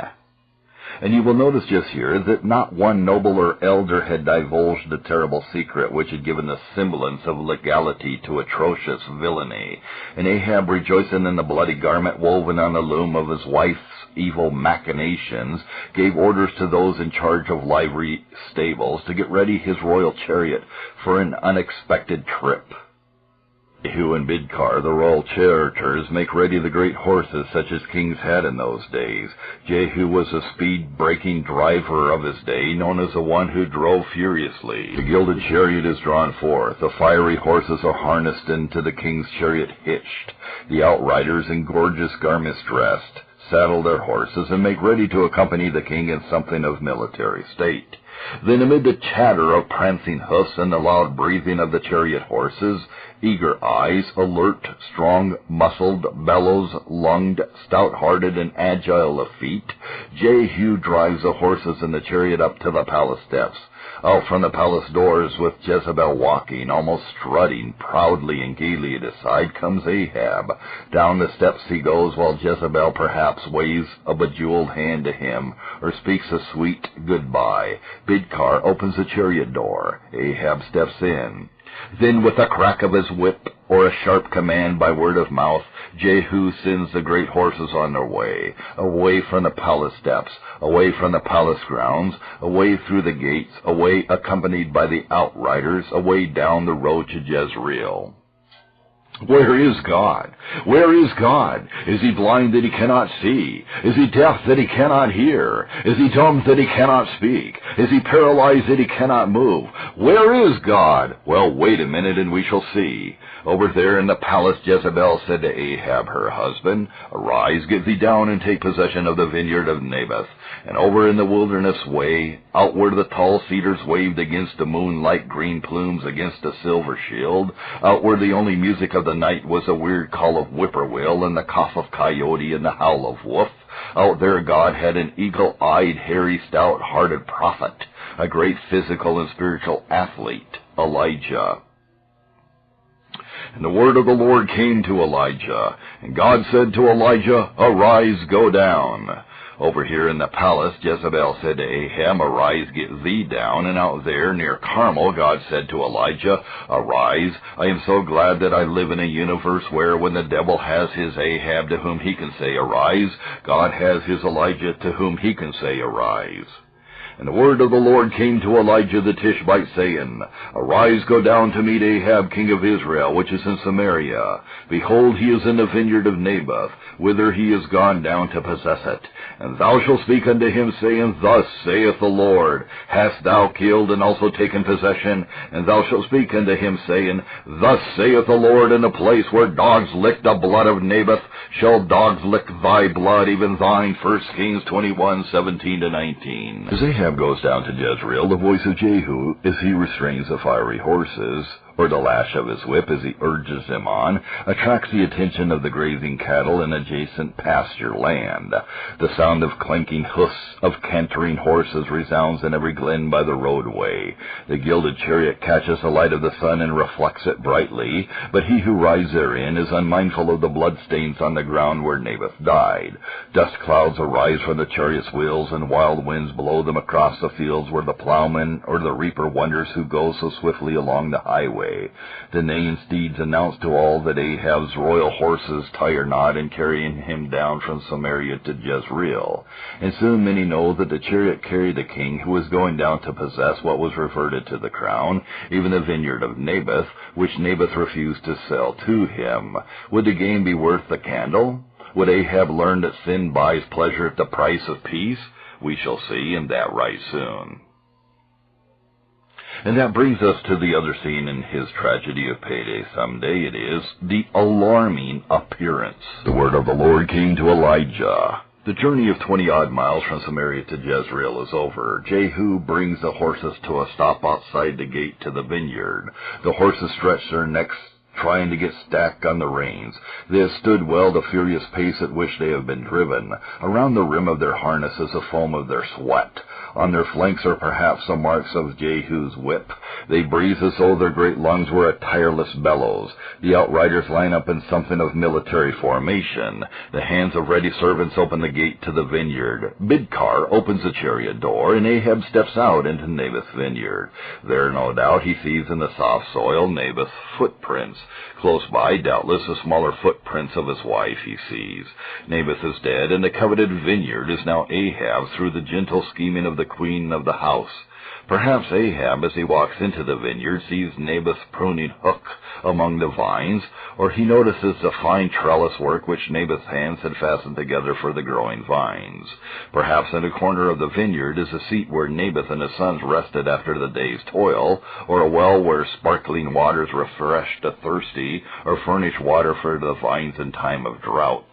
A: And you will notice just here that not one noble or elder had divulged the terrible secret which had given the semblance of legality to atrocious villainy. And Ahab, rejoicing in the bloody garment woven on the loom of his wife's evil machinations, gave orders to those in charge of livery stables to get ready his royal chariot for an unexpected trip. Jehu and Bidkar, the royal charioteers, make ready the great horses such as kings had in those days. Jehu was a speed-breaking driver of his day, known as the one who drove furiously. The gilded chariot is drawn forth. The fiery horses are harnessed into the king's chariot hitched. The outriders, in gorgeous garments dressed, saddle their horses and make ready to accompany the king in something of military state. Then, amid the chatter of prancing hoofs and the loud breathing of the chariot horses, eager eyes, alert, strong-muscled, bellows-lunged, stout-hearted, and agile of feet, Jehu drives the horses and the chariot up to the palace steps. Out from the palace doors, with Jezebel walking, almost strutting, proudly and gaily at his side, comes Ahab. Down the steps he goes, while Jezebel perhaps waves a bejeweled hand to him, or speaks a sweet goodbye. Bidkar opens the chariot door. Ahab steps in. Then, with a crack of his whip, or a sharp command by word of mouth, Jehu sends the great horses on their way, away from the palace steps, away from the palace grounds, away through the gates, away accompanied by the outriders, away down the road to Jezreel. Where is God? Where is God? Is he blind that he cannot see? Is he deaf that he cannot hear? Is he dumb that he cannot speak? Is he paralyzed that he cannot move? Where is God? Well, wait a minute and we shall see. Over there in the palace, Jezebel said to Ahab, her husband, "Arise, get thee down, and take possession of the vineyard of Naboth." And over in the wilderness way, out where the tall cedars waved against the moon like green plumes against a silver shield, out where the only music of the night was a weird call of whippoorwill and the cough of coyote and the howl of wolf, out there God had an eagle-eyed, hairy, stout-hearted prophet, a great physical and spiritual athlete, Elijah. And the word of the Lord came to Elijah, and God said to Elijah, "Arise, go down." Over here in the palace, Jezebel said to Ahab, "Arise, get thee down." And out there near Carmel, God said to Elijah, "Arise. I am so glad that I live in a universe where, when the devil has his Ahab to whom he can say, 'Arise,' God has his Elijah to whom he can say, 'Arise.'" And the word of the Lord came to Elijah the Tishbite, saying, "Arise, go down to meet Ahab king of Israel, which is in Samaria. Behold, he is in the vineyard of Naboth, whither he is gone down to possess it. And thou shalt speak unto him, saying, Thus saith the Lord, Hast thou killed and also taken possession? And thou shalt speak unto him, saying, Thus saith the Lord, in the place where dogs licked the blood of Naboth, shall dogs lick thy blood, even thine." 1 Kings 21:17-19. As Ahab goes down to Jezreel, the voice of Jehu, as he restrains the fiery horses, or the lash of his whip as he urges him on, attracts the attention of the grazing cattle in adjacent pasture land. The sound of clanking hoofs of cantering horses resounds in every glen by the roadway. The gilded chariot catches the light of the sun and reflects it brightly, but he who rides therein is unmindful of the bloodstains on the ground where Naboth died. Dust clouds arise from the chariot's wheels, and wild winds blow them across the fields where the plowman or the reaper wonders who goes so swiftly along the highway. The neighing steeds announce to all that Ahab's royal horses tire not in carrying him down from Samaria to Jezreel. And soon many know that the chariot carried the king who was going down to possess what was reverted to the crown, even the vineyard of Naboth, which Naboth refused to sell to him. Would the game be worth the candle? Would Ahab learn that sin buys pleasure at the price of peace? We shall see, and that right soon. And that brings us to the other scene in his tragedy of Payday. Someday it is the alarming appearance. The word of the Lord came to Elijah. The journey of 20-odd miles from Samaria to Jezreel is over. Jehu brings the horses to a stop outside the gate to the vineyard. The horses stretch their necks, trying to get stacked on the reins. They have stood well the furious pace at which they have been driven. Around the rim of their harness is the foam of their sweat. On their flanks are perhaps the marks of Jehu's whip. They breathe as though their great lungs were a tireless bellows. The outriders line up in something of military formation. The hands of ready servants open the gate to the vineyard. Bidkar opens the chariot door, and Ahab steps out into Naboth's vineyard. There, no doubt, he sees in the soft soil Naboth's footprints. Close by, doubtless, the smaller footprints of his wife he sees. Naboth is dead, and the coveted vineyard is now Ahab's through the gentle scheming of the queen of the house. Perhaps Ahab, as he walks into the vineyard, sees Naboth's pruning hook among the vines, or he notices the fine trellis work which Naboth's hands had fastened together for the growing vines. Perhaps in a corner of the vineyard is a seat where Naboth and his sons rested after the day's toil, or a well where sparkling waters refreshed the thirsty, or furnished water for the vines in time of drought.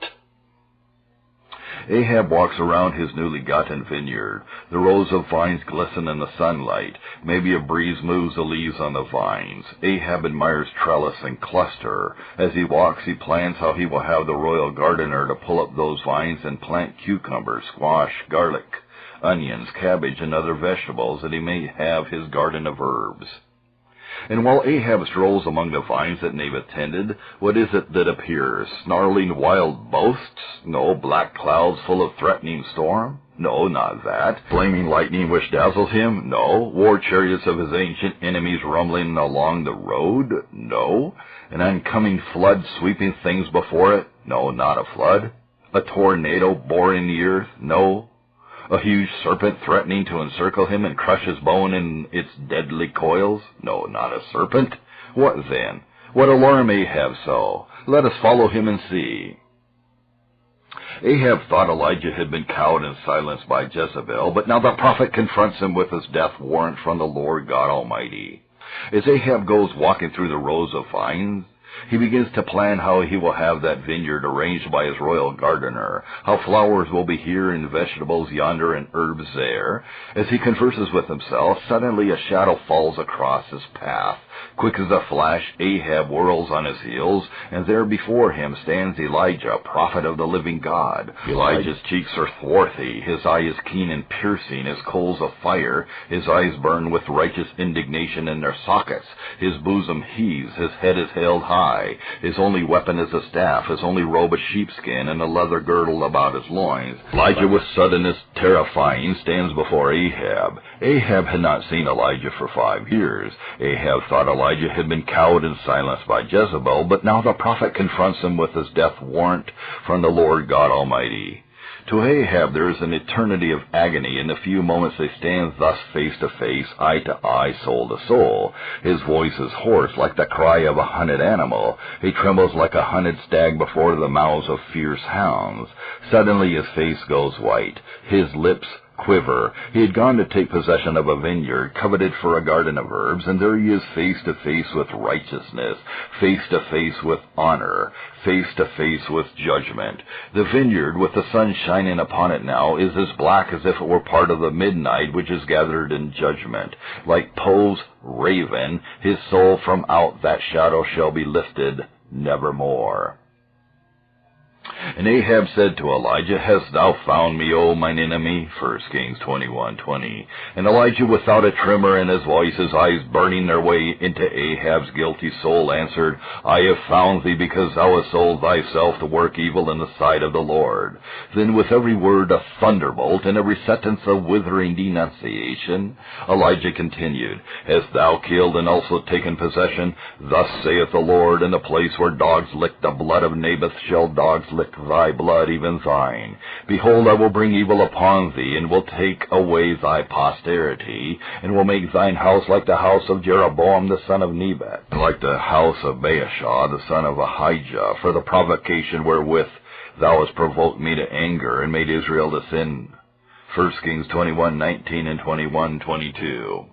A: Ahab walks around his newly gotten vineyard. The rows of vines glisten in the sunlight. Maybe a breeze moves the leaves on the vines. Ahab admires trellis and cluster. As he walks, he plans how he will have the royal gardener to pull up those vines and plant cucumbers, squash, garlic, onions, cabbage, and other vegetables, that he may have his garden of herbs. And while Ahab strolls among the vines that Naboth tended, what is it that appears? Snarling wild boasts? No. Black clouds full of threatening storm? No, not that. Flaming lightning which dazzles him? No. War chariots of his ancient enemies rumbling along the road? No. An oncoming flood sweeping things before it? No, not a flood. A tornado boring the earth? No. A huge serpent threatening to encircle him and crush his bone in its deadly coils? No, not a serpent. What then? What alarm Ahab so? Let us follow him and see. Ahab thought Elijah had been cowed and silenced by Jezebel, but now the prophet confronts him with his death warrant from the Lord God Almighty. As Ahab goes walking through the rows of vines, he begins to plan how he will have that vineyard arranged by his royal gardener, how flowers will be here and vegetables yonder and herbs there. As he converses with himself, suddenly a shadow falls across his path. Quick as a flash, Ahab whirls on his heels, and there before him stands Elijah, prophet of the living God. Elijah's cheeks are swarthy, his eye is keen and piercing as coals of fire, his eyes burn with righteous indignation in their sockets, his bosom heaves, his head is held high, his only weapon is a staff, his only robe a sheepskin, and a leather girdle about his loins. Elijah, with suddenness terrifying, stands before Ahab. Ahab had not seen Elijah for 5 years. Ahab thought Elijah had been cowed and silenced by Jezebel, but now the prophet confronts him with his death warrant from the Lord God Almighty. To Ahab there is an eternity of agony in the few moments they stand thus face to face, eye to eye, soul to soul. His voice is hoarse like the cry of a hunted animal. He trembles like a hunted stag before the mouths of fierce hounds. Suddenly his face goes white. His lips quiver. He had gone to take possession of a vineyard, coveted for a garden of herbs, and there he is face to face with righteousness, face to face with honor, face to face with judgment. The vineyard, with the sun shining upon it now, is as black as if it were part of the midnight which is gathered in judgment. Like Poe's raven, his soul from out that shadow shall be lifted nevermore. And Ahab said to Elijah, Hast thou found me, O mine enemy? 1 Kings 21:20. And Elijah, without a tremor in his voice, his eyes burning their way into Ahab's guilty soul, answered, I have found thee, because thou hast sold thyself to work evil in the sight of the Lord. Then with every word a thunderbolt, and every sentence a withering denunciation, Elijah continued, Hast thou killed and also taken possession? Thus saith the Lord, In the place where dogs licked the blood of Naboth shall dogs lick thy blood, even thine. Behold, I will bring evil upon thee, and will take away thy posterity, and will make thine house like the house of Jeroboam the son of Nebat, and like the house of Baasha the son of Ahijah, for the provocation wherewith thou hast provoked me to anger, and made Israel to sin. 1 Kings 21:19 and 21:22.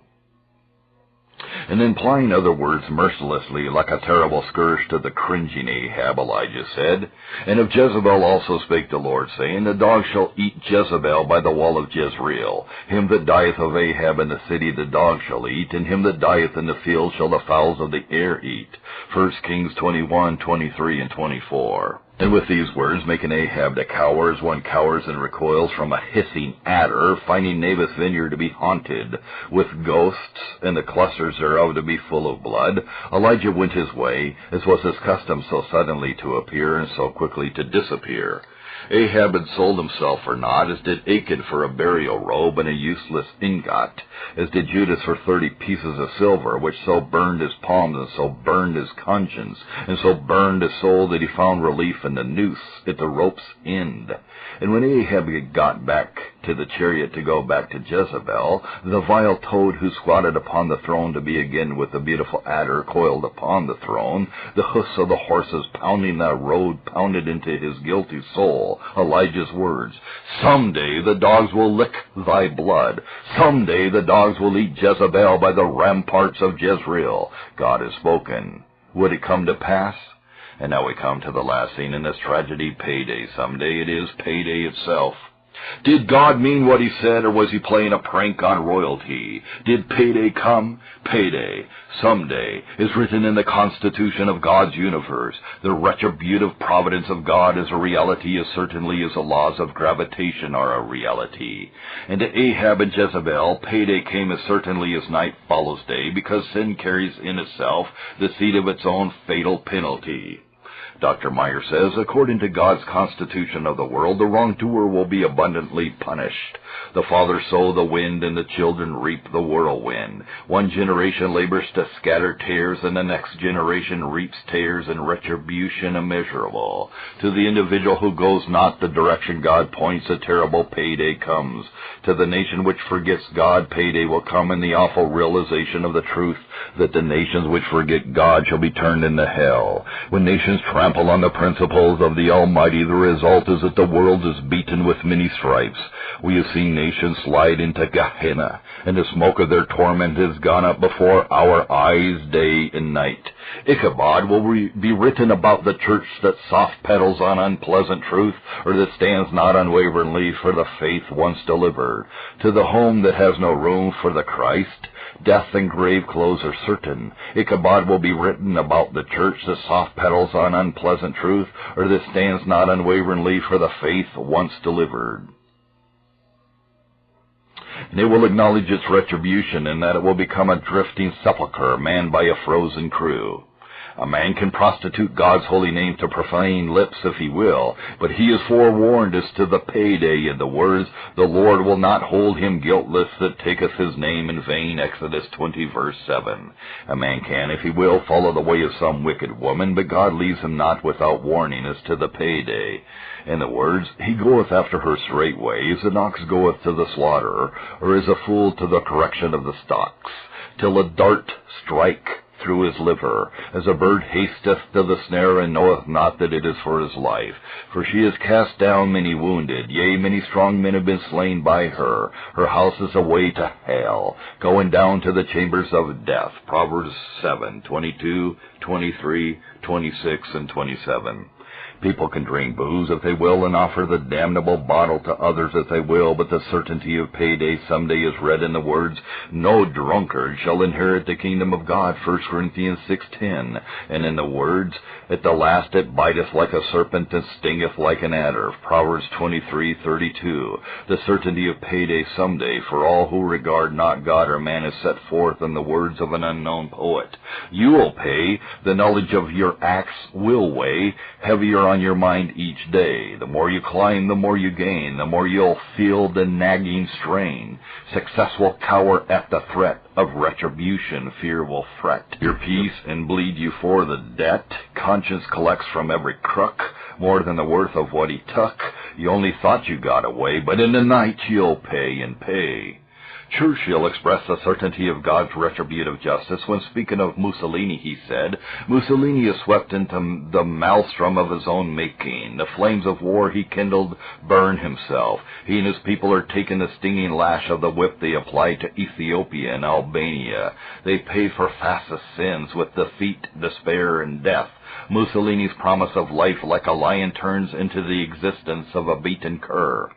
A: And then plying other words mercilessly like a terrible scourge to the cringing Ahab, Elijah said, And of Jezebel also spake the Lord, saying, The dog shall eat Jezebel by the wall of Jezreel. Him that dieth of Ahab in the city the dog shall eat, and him that dieth in the field shall the fowls of the air eat. 1 Kings 21:23 and 24. And with these words, making Ahab to cower as one cowers and recoils from a hissing adder, finding Naboth's vineyard to be haunted with ghosts, and the clusters thereof to be full of blood, Elijah went his way, as was his custom, so suddenly to appear and so quickly to disappear. Ahab had sold himself for naught, as did Achan for a burial robe and a useless ingot, as did Judas for 30 pieces of silver, which so burned his palms, and so burned his conscience, and so burned his soul that he found relief in the noose at the rope's end. And when Ahab had got back to the chariot to go back to Jezebel, the vile toad who squatted upon the throne to be again with the beautiful adder coiled upon the throne, the hoofs of the horses pounding that road pounded into his guilty soul, Elijah's words, Someday the dogs will lick thy blood. Someday the dogs will eat Jezebel by the ramparts of Jezreel. God has spoken. Would it come to pass? And now we come to the last scene in this tragedy, Payday. Someday it is Payday itself. Did God mean what he said, or was he playing a prank on royalty? Did Payday come? Payday, someday, is written in the constitution of God's universe. The retributive providence of God is a reality as certainly as the laws of gravitation are a reality. And to Ahab and Jezebel, Payday came as certainly as night follows day, because sin carries in itself the seed of its own fatal penalty. Dr. Meyer says, according to God's constitution of the world, the wrongdoer will be abundantly punished. The fathers sow the wind, and the children reap the whirlwind. One generation labors to scatter tares, and the next generation reaps tares and retribution immeasurable. To the individual who goes not the direction God points, a terrible payday comes. To the nation which forgets God, payday will come in the awful realization of the truth that the nations which forget God shall be turned into hell. When nations trample on the principles of the Almighty, the result is that the world is beaten with many stripes. We have seen nations slide into Gehenna, and the smoke of their torment has gone up before our eyes day and night. Ichabod will be written about the church that soft pedals on unpleasant truth, or that stands not unwaveringly for the faith once delivered. To the home that has no room for the Christ, death and grave clothes are certain. Ichabod will be written about the church that soft pedals on unpleasant truth, or that stands not unwaveringly for the faith once delivered. And it will acknowledge its retribution, in that it will become a drifting sepulchre manned by a frozen crew. A man can prostitute God's holy name to profane lips if he will, but he is forewarned as to the payday in the words, the Lord will not hold him guiltless that taketh his name in vain, Exodus 20, verse 7. A man can, if he will, follow the way of some wicked woman, but God leaves him not without warning as to the payday. In the words, he goeth after her straightway, as an ox goeth to the slaughter, or as a fool to the correction of the stocks, till a dart strike through his liver, as a bird hasteth to the snare, and knoweth not that it is for his life. For she has cast down many wounded, yea, many strong men have been slain by her. Her house is a way to hell, going down to the chambers of death. Proverbs 7:22, 23, 26, and 27. People can drink booze if they will, and offer the damnable bottle to others if they will, but the certainty of payday someday is read in the words, "No drunkard shall inherit the kingdom of God," 1 Corinthians 6:10, and in the words, "At the last it biteth like a serpent and stingeth like an adder," Proverbs 23:32. The certainty of payday someday for all who regard not God or man is set forth in the words of an unknown poet. You will pay, the knowledge of your acts will weigh heavier on your mind each day. The more you climb, the more you gain, the more you'll feel the nagging strain. Success will cower at the threat of retribution, fear will fret your peace and bleed you for the debt. Conscience collects from every crook more than the worth of what he took. You only thought you got away, but in the night you'll pay and pay. Churchill expressed the certainty of God's retributive justice when speaking of Mussolini. He said, "Mussolini is swept into the maelstrom of his own making. The flames of war he kindled burn himself. He and his people are taking the stinging lash of the whip they apply to Ethiopia and Albania. They pay for fascist sins with defeat, despair, and death. Mussolini's promise of life like a lion turns into the existence of a beaten cur."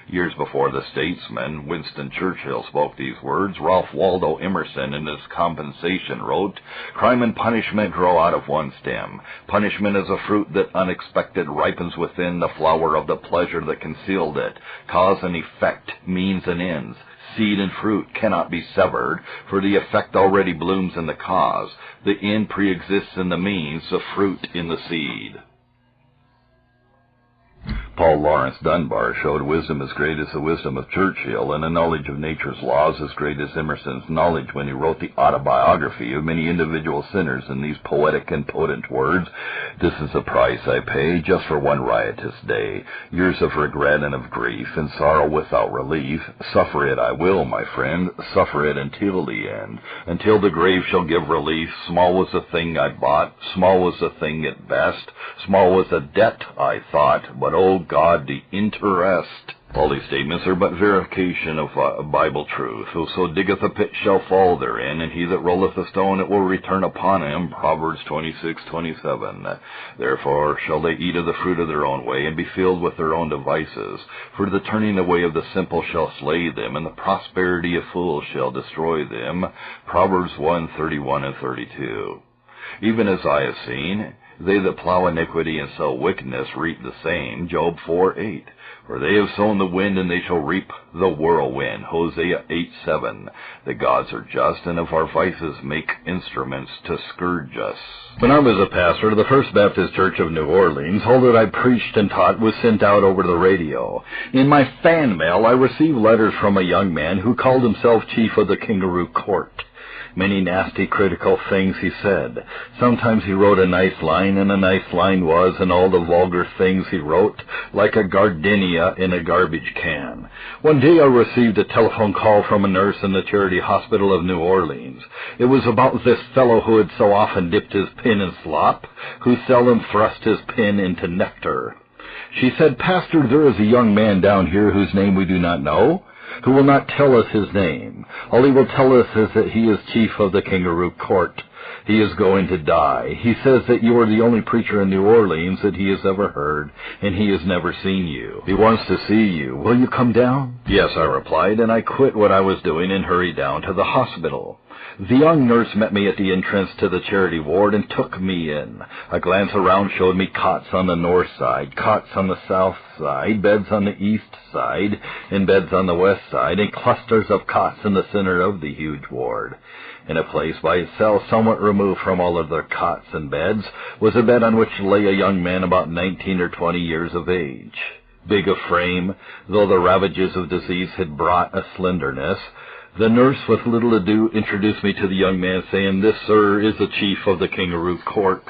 A: Years before the statesman Winston Churchill spoke these words, Ralph Waldo Emerson in his Compensation wrote, "Crime and punishment grow out of one stem. Punishment is a fruit that unexpected ripens within the flower of the pleasure that concealed it. Cause and effect, means and ends. Seed and fruit cannot be severed, for the effect already blooms in the cause. The end pre-exists in the means, the fruit in the seed." Paul Lawrence Dunbar showed wisdom as great as the wisdom of Churchill, and a knowledge of nature's laws as great as Emerson's knowledge when he wrote the autobiography of many individual sinners in these poetic and potent words. "This is the price I pay just for one riotous day. Years of regret and of grief, and sorrow without relief. Suffer it I will, my friend, suffer it until the end, until the grave shall give relief. Small was the thing I bought, small was the thing at best, small was the debt I thought, but oh God, the interest." All these statements are but verification of Bible truth. Whoso diggeth a pit shall fall therein, and he that rolleth a stone, it will return upon him. Proverbs 26:27. Therefore shall they eat of the fruit of their own way, and be filled with their own devices. For the turning away of the simple shall slay them, and the prosperity of fools shall destroy them. Proverbs 1:31 and 32. Even as I have seen, they that plow iniquity and sow wickedness reap the same. Job 4:8. For they have sown the wind, and they shall reap the whirlwind. Hosea 8:7. The gods are just, and of our vices make instruments to scourge us. When I was a pastor of the First Baptist Church of New Orleans, all that I preached and taught was sent out over the radio. In my fan mail, I received letters from a young man who called himself chief of the Kangaroo Court. Many nasty, critical things he said. Sometimes he wrote a nice line, and a nice line was, and all the vulgar things he wrote, like a gardenia in a garbage can. One day I received a telephone call from a nurse in the Charity Hospital of New Orleans. It was about this fellow who had so often dipped his pen in slop, who seldom thrust his pen into nectar. She said, "Pastor, there is a young man down here whose name we do not know, who will not tell us his name. All he will tell us is that he is chief of the Kangaroo Court. He is going to die. He says that you are the only preacher in New Orleans that he has ever heard, and he has never seen you. He wants to see you. Will you come down?" "Yes," I replied, and I quit what I was doing and hurried down to the hospital. The young nurse met me at the entrance to the charity ward and took me in. A glance around showed me cots on the north side, cots on the south side, beds on the east side, and beds on the west side, and clusters of cots in the center of the huge ward. In a place by itself, somewhat removed from all other cots and beds, was a bed on which lay a young man about 19 or 20 years of age. Big of frame, though the ravages of disease had brought a slenderness, the nurse, with little ado, introduced me to the young man, saying, "This, sir, is the chief of the Kangaroo Court."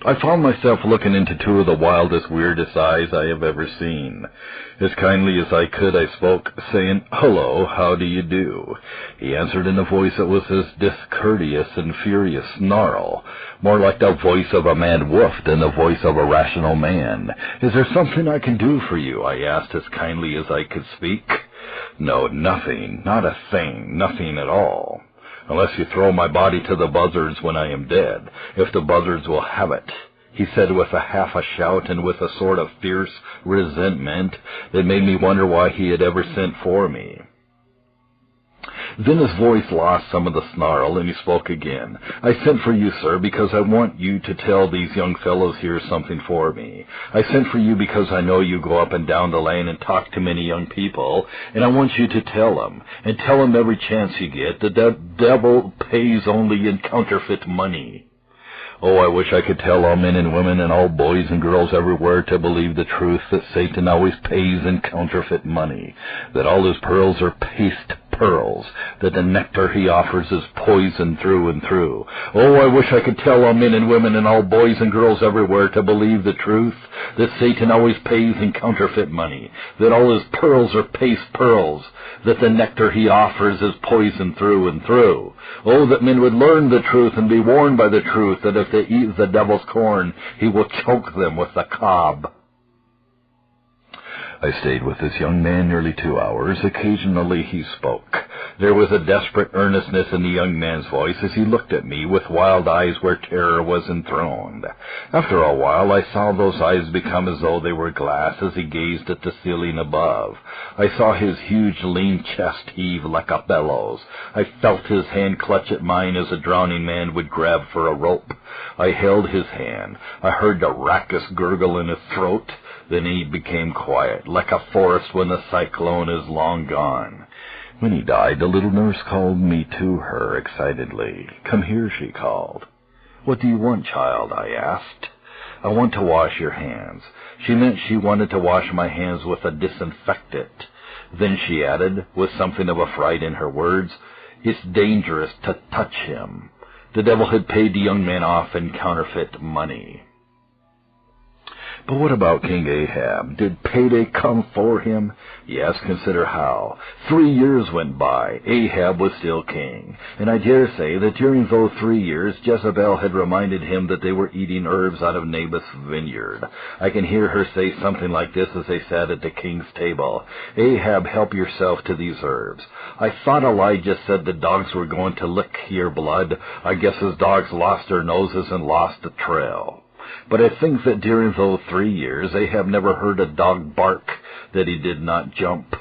A: I found myself looking into two of the wildest, weirdest eyes I have ever seen. As kindly as I could, I spoke, saying, "Hello, how do you do?" He answered in a voice that was as discourteous and furious snarl, more like the voice of a mad wolf than the voice of a rational man. "Is there something I can do for you?" I asked as kindly as I could speak. "No, nothing, not a thing, nothing at all. Unless you throw my body to the buzzards when I am dead, if the buzzards will have it," he said with half a shout and with a sort of fierce resentment that made me wonder why he had ever sent for me. Then his voice lost some of the snarl, and he spoke again. "I sent for you, sir, because I want you to tell these young fellows here something for me. I sent for you because I know you go up and down the lane and talk to many young people, and I want you to tell them, and tell them every chance you get, that the devil pays only in counterfeit money. Oh, I wish I could tell all men and women and all boys and girls everywhere to believe the truth, that Satan always pays in counterfeit money, that all his pearls are paste pearls, that the nectar he offers is poison through and through. Oh, I wish I could tell all men and women and all boys and girls everywhere to believe the truth, that Satan always pays in counterfeit money, that all his pearls are paste pearls, that the nectar he offers is poison through and through. Oh, that men would learn the truth and be warned by the truth, that if they eat the devil's corn, he will choke them with the cob." I stayed with this young man nearly 2 hours. Occasionally he spoke. There was a desperate earnestness in the young man's voice as he looked at me with wild eyes where terror was enthroned. After a while I saw those eyes become as though they were glass as he gazed at the ceiling above. I saw his huge lean chest heave like a bellows. I felt his hand clutch at mine as a drowning man would grab for a rope. I held his hand. I heard the raucous gurgle in his throat. Then he became quiet, like a forest when the cyclone is long gone. When he died, the little nurse called me to her excitedly. "Come here," she called. "What do you want, child?" I asked. "I want to wash your hands." She meant she wanted to wash my hands with a disinfectant. Then she added, with something of a fright in her words, "It's dangerous to touch him." The devil had paid the young man off in counterfeit money. But what about King Ahab? Did Payday come for him? Yes, consider how. 3 years went by. Ahab was still king. And I dare say that during those 3 years, Jezebel had reminded him that they were eating herbs out of Naboth's vineyard. I can hear her say something like this as they sat at the king's table. "Ahab, help yourself to these herbs. I thought Elijah said the dogs were going to lick your blood. I guess his dogs lost their noses and lost the trail." But I think that during those 3 years, Ahab never heard a dog bark that he did not jump.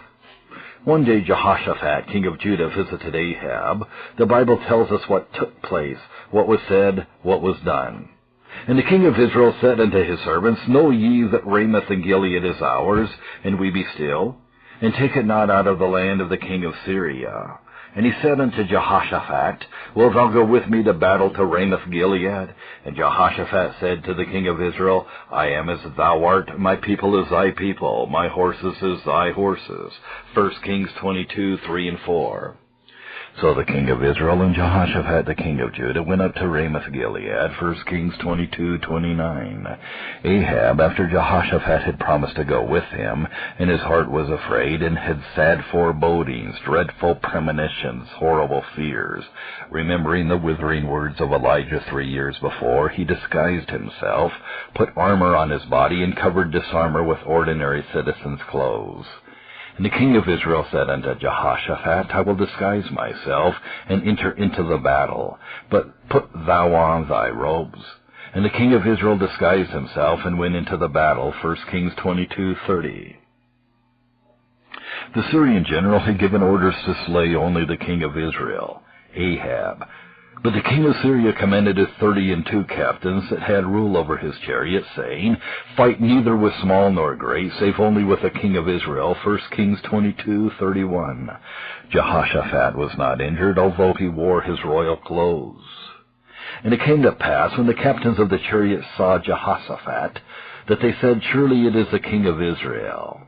A: One day Jehoshaphat, king of Judah, visited Ahab. The Bible tells us what took place, what was said, what was done. "And the king of Israel said unto his servants, Know ye that Ramoth in Gilead is ours, and we be still? And take it not out of the land of the king of Syria. And he said unto Jehoshaphat, Wilt thou go with me to battle to Ramoth-Gilead? And Jehoshaphat said to the king of Israel, I am as thou art, my people as thy people, my horses as thy horses. 1 Kings 22:3-4. So the king of Israel and Jehoshaphat the king of Judah went up to Ramoth-Gilead, 1 Kings 22:29. Ahab, after Jehoshaphat had promised to go with him, and his heart was afraid, and had sad forebodings, dreadful premonitions, horrible fears, remembering the withering words of Elijah 3 years before, he disguised himself, put armor on his body, and covered this armor with ordinary citizen's clothes. And the king of Israel said unto Jehoshaphat, I will disguise myself, and enter into the battle, but put thou on thy robes. And the king of Israel disguised himself, and went into the battle. 1 Kings 22:30. The Syrian general had given orders to slay only the king of Israel, Ahab. But the king of Syria commanded his 32 captains that had rule over his chariot, saying, Fight neither with small nor great, save only with the king of Israel. 1 Kings 22:31. Jehoshaphat was not injured, although he wore his royal clothes. And it came to pass, when the captains of the chariots saw Jehoshaphat, that they said, Surely it is the king of Israel.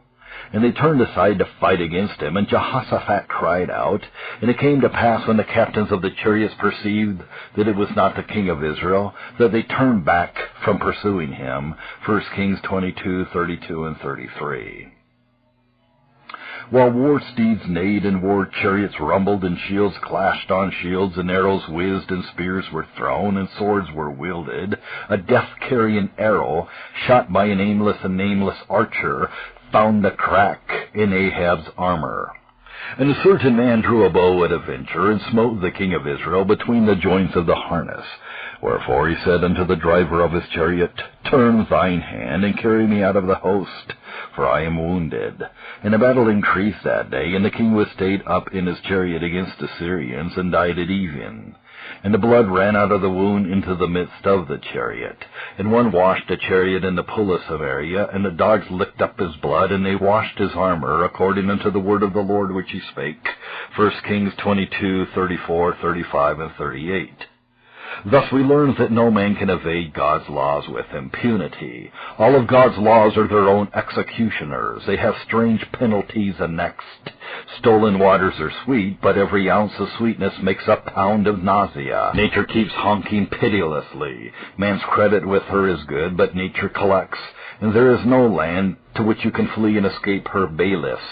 A: And they turned aside to fight against him, and Jehoshaphat cried out. And it came to pass, when the captains of the chariots perceived that it was not the king of Israel, that they turned back from pursuing him. 1 Kings 22:32 and 33. While war steeds neighed and war chariots rumbled, and shields clashed on shields, and arrows whizzed, and spears were thrown, and swords were wielded, a death-carrying arrow, shot by an aimless and nameless archer, found a crack in Ahab's armor. And a certain man drew a bow at a venture, and smote the king of Israel between the joints of the harness. Wherefore he said unto the driver of his chariot, Turn thine hand, and carry me out of the host, for I am wounded. And the battle increased that day, and the king was stayed up in his chariot against the Syrians, and died at even. And the blood ran out of the wound into the midst of the chariot. And one washed the chariot in the pool of Samaria, and the dogs licked up his blood, and they washed his armor, according unto the word of the Lord which he spake. 1 Kings 22:34, 35, and 38. Thus we learn that no man can evade God's laws with impunity. All of God's laws are their own executioners. They have strange penalties annexed. Stolen waters are sweet, but every ounce of sweetness makes a pound of nausea. Nature keeps honking pitilessly. Man's credit with her is good, but nature collects, and there is no land to which you can flee and escape her bailiffs.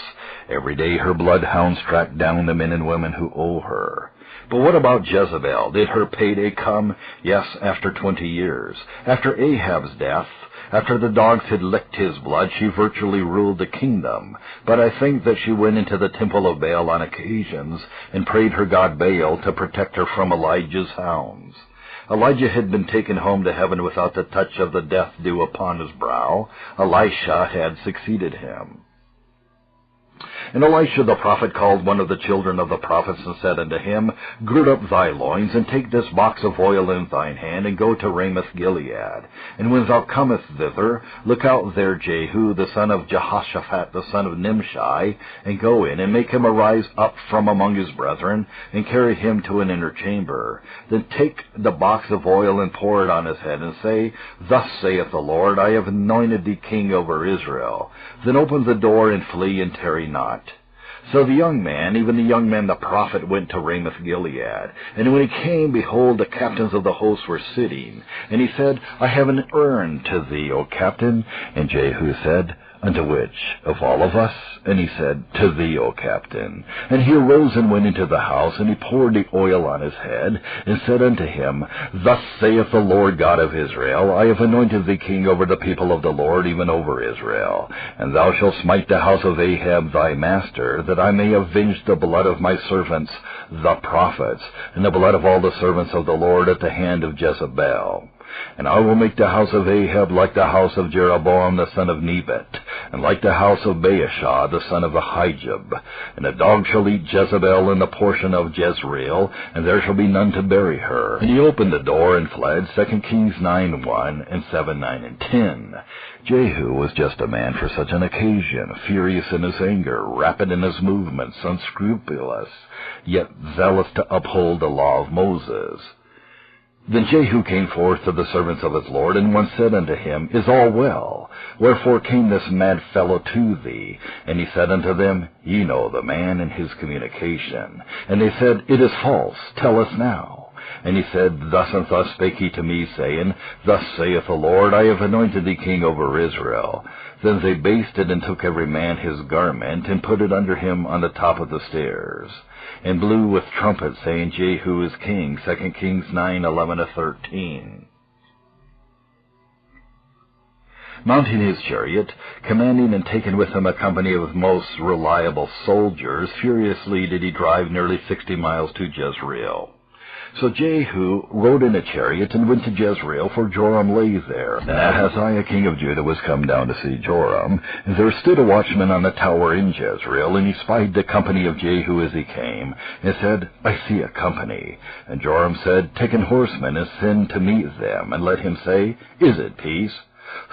A: Every day her bloodhounds track down the men and women who owe her. But what about Jezebel? Did her payday come? Yes, after 20 years. After Ahab's death, after the dogs had licked his blood, she virtually ruled the kingdom. But I think that she went into the temple of Baal on occasions and prayed her god Baal to protect her from Elijah's hounds. Elijah had been taken home to heaven without the touch of the death dew upon his brow. Elisha had succeeded him. And Elisha the prophet called one of the children of the prophets, and said unto him, Gird up thy loins, and take this box of oil in thine hand, and go to Ramoth-Gilead. And when thou comest thither, look out there Jehu, the son of Jehoshaphat, the son of Nimshi, and go in, and make him arise up from among his brethren, and carry him to an inner chamber. Then take the box of oil, and pour it on his head, and say, Thus saith the Lord, I have anointed thee king over Israel. Then open the door, and flee, and tarry not. So the young man, even the young man the prophet, went to Ramoth-Gilead. And when he came, behold, the captains of the host were sitting. And he said, I have an errand to thee, O captain. And Jehu said, Unto which? Of all of us? And he said, To thee, O captain. And he arose and went into the house, and he poured the oil on his head, and said unto him, Thus saith the Lord God of Israel, I have anointed thee king over the people of the Lord, even over Israel. And thou shalt smite the house of Ahab thy master, that I may avenge the blood of my servants, the prophets, and the blood of all the servants of the Lord at the hand of Jezebel. And I will make the house of Ahab like the house of Jeroboam the son of Nebat, and like the house of Baasha the son of Ahijah. And a dog shall eat Jezebel in the portion of Jezreel, and there shall be none to bury her. And he opened the door and fled. 2 Kings 9:1 and 7:9 and 10. Jehu was just a man for such an occasion, furious in his anger, rapid in his movements, unscrupulous, yet zealous to uphold the law of Moses. Then Jehu came forth to the servants of his Lord, and one said unto him, Is all well? Wherefore came this mad fellow to thee? And he said unto them, Ye know the man and his communication. And they said, It is false. Tell us now. And he said, Thus and thus spake he to me, saying, Thus saith the Lord, I have anointed thee king over Israel. Then they basted and took every man his garment, and put it under him on the top of the stairs, and blew with trumpets, saying, Jehu is king. 2 Kings 9:11-13. Mounting his chariot, commanding and taking with him a company of most reliable soldiers, furiously did he drive nearly 60 miles to Jezreel. So Jehu rode in a chariot and went to Jezreel, for Joram lay there. And Ahaziah king of Judah was come down to see Joram. And there stood a watchman on the tower in Jezreel, and he spied the company of Jehu as he came, and said, I see a company. And Joram said, Take an horseman, and send to meet them, and let him say, Is it peace?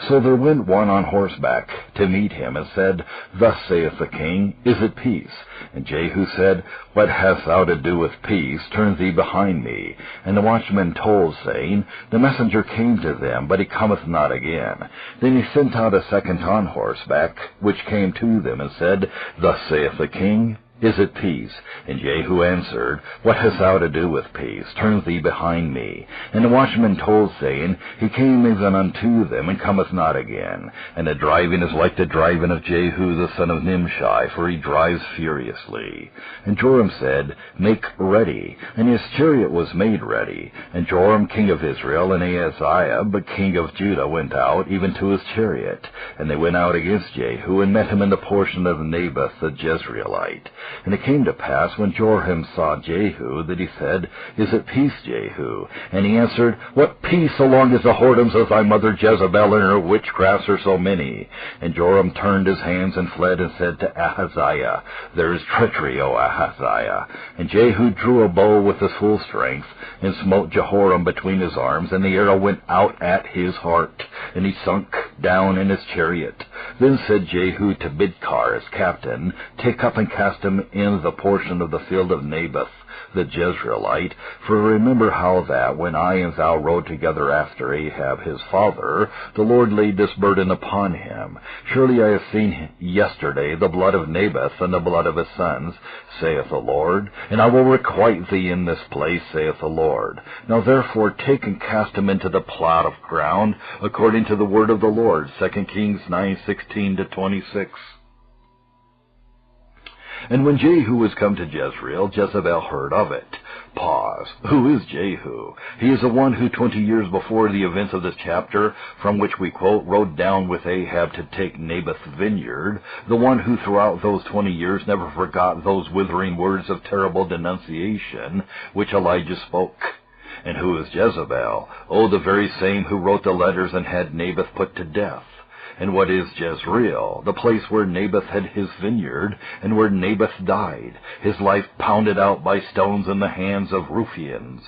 A: So there went one on horseback to meet him, and said, Thus saith the king, Is it peace? And Jehu said, What hast thou to do with peace? Turn thee behind me. And the watchman told, saying, The messenger came to them, but he cometh not again. Then he sent out a second on horseback, which came to them, and said, Thus saith the king, Is it peace? And Jehu answered, What hast thou to do with peace? Turn thee behind me. And the watchman told, saying, He came even unto them, and cometh not again. And the driving is like the driving of Jehu the son of Nimshi, for he drives furiously. And Joram said, Make ready. And his chariot was made ready. And Joram king of Israel, and Ahaziah king of Judah, went out, even to his chariot. And they went out against Jehu, and met him in the portion of Naboth the Jezreelite. And it came to pass, when Joram saw Jehu, that he said, Is it peace, Jehu? And he answered, What peace, so long as the whoredoms of thy mother Jezebel and her witchcrafts are so many? And Joram turned his hands and fled, and said to Ahaziah, There is treachery, O Ahaziah. And Jehu drew a bow with his full strength, and smote Jehoram between his arms, and the arrow went out at his heart, and he sunk down in his chariot. Then said Jehu to Bidkar, his captain, Take up and cast him in the portion of the field of Naboth the Jezreelite, for remember how that, when I and thou rode together after Ahab his father, the Lord laid this burden upon him. Surely I have seen yesterday the blood of Naboth and the blood of his sons, saith the Lord, and I will requite thee in this place, saith the Lord. Now therefore take and cast him into the plot of ground, according to the word of the Lord. 2 Kings 9:16-26. And when Jehu was come to Jezreel, Jezebel heard of it. Pause. Who is Jehu? He is the one who 20 years before the events of this chapter, from which we quote, rode down with Ahab to take Naboth's vineyard, the one who throughout those 20 years never forgot those withering words of terrible denunciation which Elijah spoke. And who is Jezebel? Oh, the very same who wrote the letters and had Naboth put to death. And what is Jezreel? The place where Naboth had his vineyard, and where Naboth died, his life pounded out by stones in the hands of ruffians.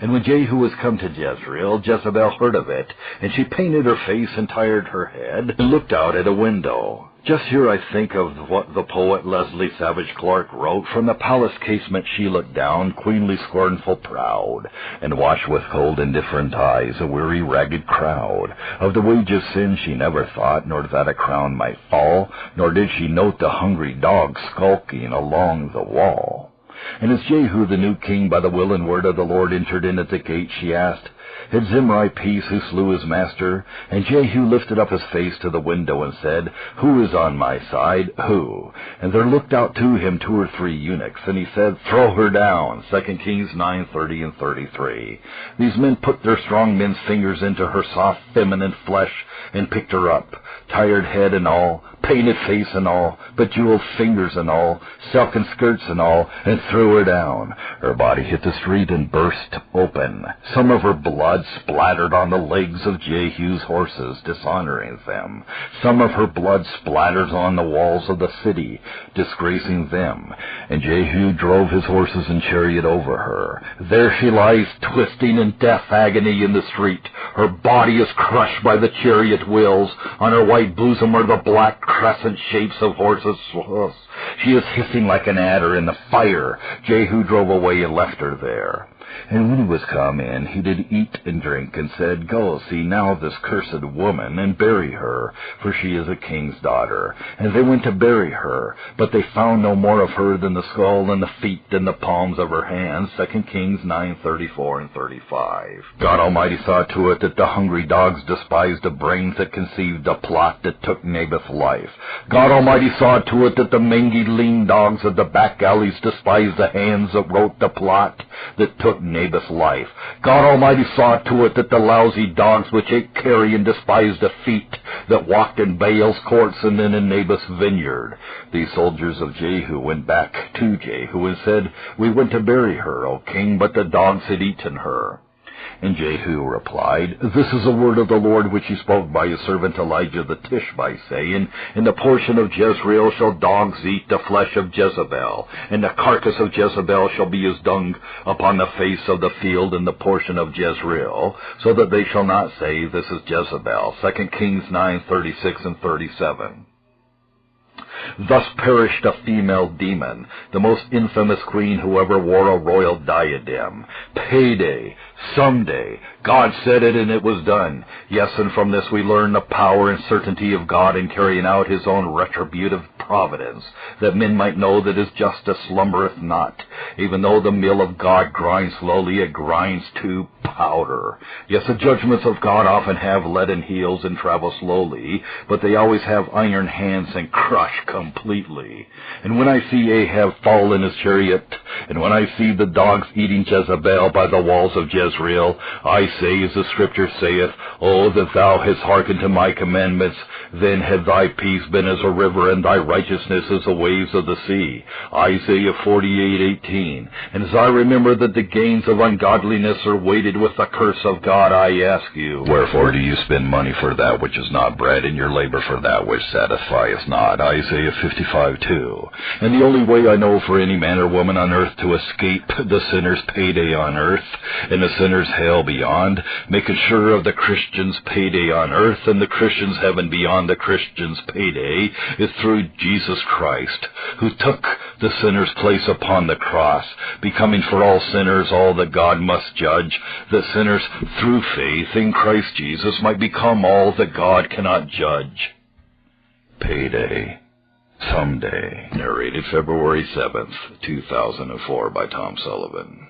A: And when Jehu was come to Jezreel, Jezebel heard of it, and she painted her face and tired her head, and looked out at a window. Just here I think of what the poet Leslie Savage Clark wrote. From the palace casement she looked down, queenly, scornful, proud, and watched with cold, indifferent eyes a weary, ragged crowd. Of the wage of sin she never thought, nor that a crown might fall, nor did she note the hungry dogs skulking along the wall. And as Jehu the new king by the will and word of the Lord entered in at the gate, she asked, Had Zimri peace who slew his master? And Jehu lifted up his face to the window and said, Who is on my side? Who? And there looked out to him 2 or 3 eunuchs, and he said, Throw her down. 2 Kings 9:30-33. These men put their strong men's fingers into her soft feminine flesh and picked her up, tired head and all, painted face and all, bejeweled fingers and all, silken skirts and all, and threw her down. Her body hit the street and burst open. Some of her blood splattered on the legs of Jehu's horses, dishonoring them. Some of her blood splatters on the walls of the city, disgracing them. And Jehu drove his horses and chariot over her. There she lies, twisting in death agony in the street. Her body is crushed by the chariot wheels. On her white bosom are the black crescent shapes of horses' hoofs. She is hissing like an adder in the fire. Jehu drove away and left her there. And when he was come in, he did eat and drink, and said, Go, see now this cursed woman, and bury her, for she is a king's daughter. And they went to bury her, but they found no more of her than the skull and the feet and the palms of her hands. 2 Kings 9:34-35. God Almighty saw to it that the hungry dogs despised the brains that conceived a plot that took Naboth's life. God Almighty saw to it that the mangy, lean dogs of the back alleys despised the hands that wrote the plot that took Naboth's life. God Almighty saw to it that the lousy dogs which ate carrion despised the feet that walked in Baal's courts and then in Naboth's vineyard. These soldiers of Jehu went back to Jehu and said, We went to bury her, O king, but the dogs had eaten her. And Jehu replied, This is the word of the Lord which he spoke by his servant Elijah the Tishbite, saying, In the portion of Jezreel shall dogs eat the flesh of Jezebel, and the carcass of Jezebel shall be as dung upon the face of the field in the portion of Jezreel, so that they shall not say, This is Jezebel. 2 Kings 9:36 and 37. Thus perished a female demon, the most infamous queen who ever wore a royal diadem. Payday, someday. God said it, and it was done. Yes, and from this we learn the power and certainty of God in carrying out his own retributive providence, that men might know that his justice slumbereth not. Even though the mill of God grinds slowly, it grinds to powder. Yes, the judgments of God often have leaden heels and travel slowly, but they always have iron hands and crush completely. And when I see Ahab fall in his chariot, and when I see the dogs eating Jezebel by the walls of Jezreel, I say, as the Scripture saith, O that thou hadst hearkened to my commandments, then had thy peace been as a river, and thy righteousness as the waves of the sea. Isaiah 48:18. And as I remember that the gains of ungodliness are weighted with the curse of God, I ask you, wherefore do you spend money for that which is not bread, and your labor for that which satisfieth not? Isaiah 55:2. And the only way I know for any man or woman on earth to escape the sinner's payday on earth and the sinner's hell beyond, making sure of the Christian's payday on earth and the Christian's heaven beyond the Christian's payday, is through Jesus Christ, who took the sinner's place upon the cross, becoming for all sinners all that God must judge, that sinners through faith in Christ Jesus might become all that God cannot judge. Payday, someday. Narrated February 7th, 2004 by Tom Sullivan.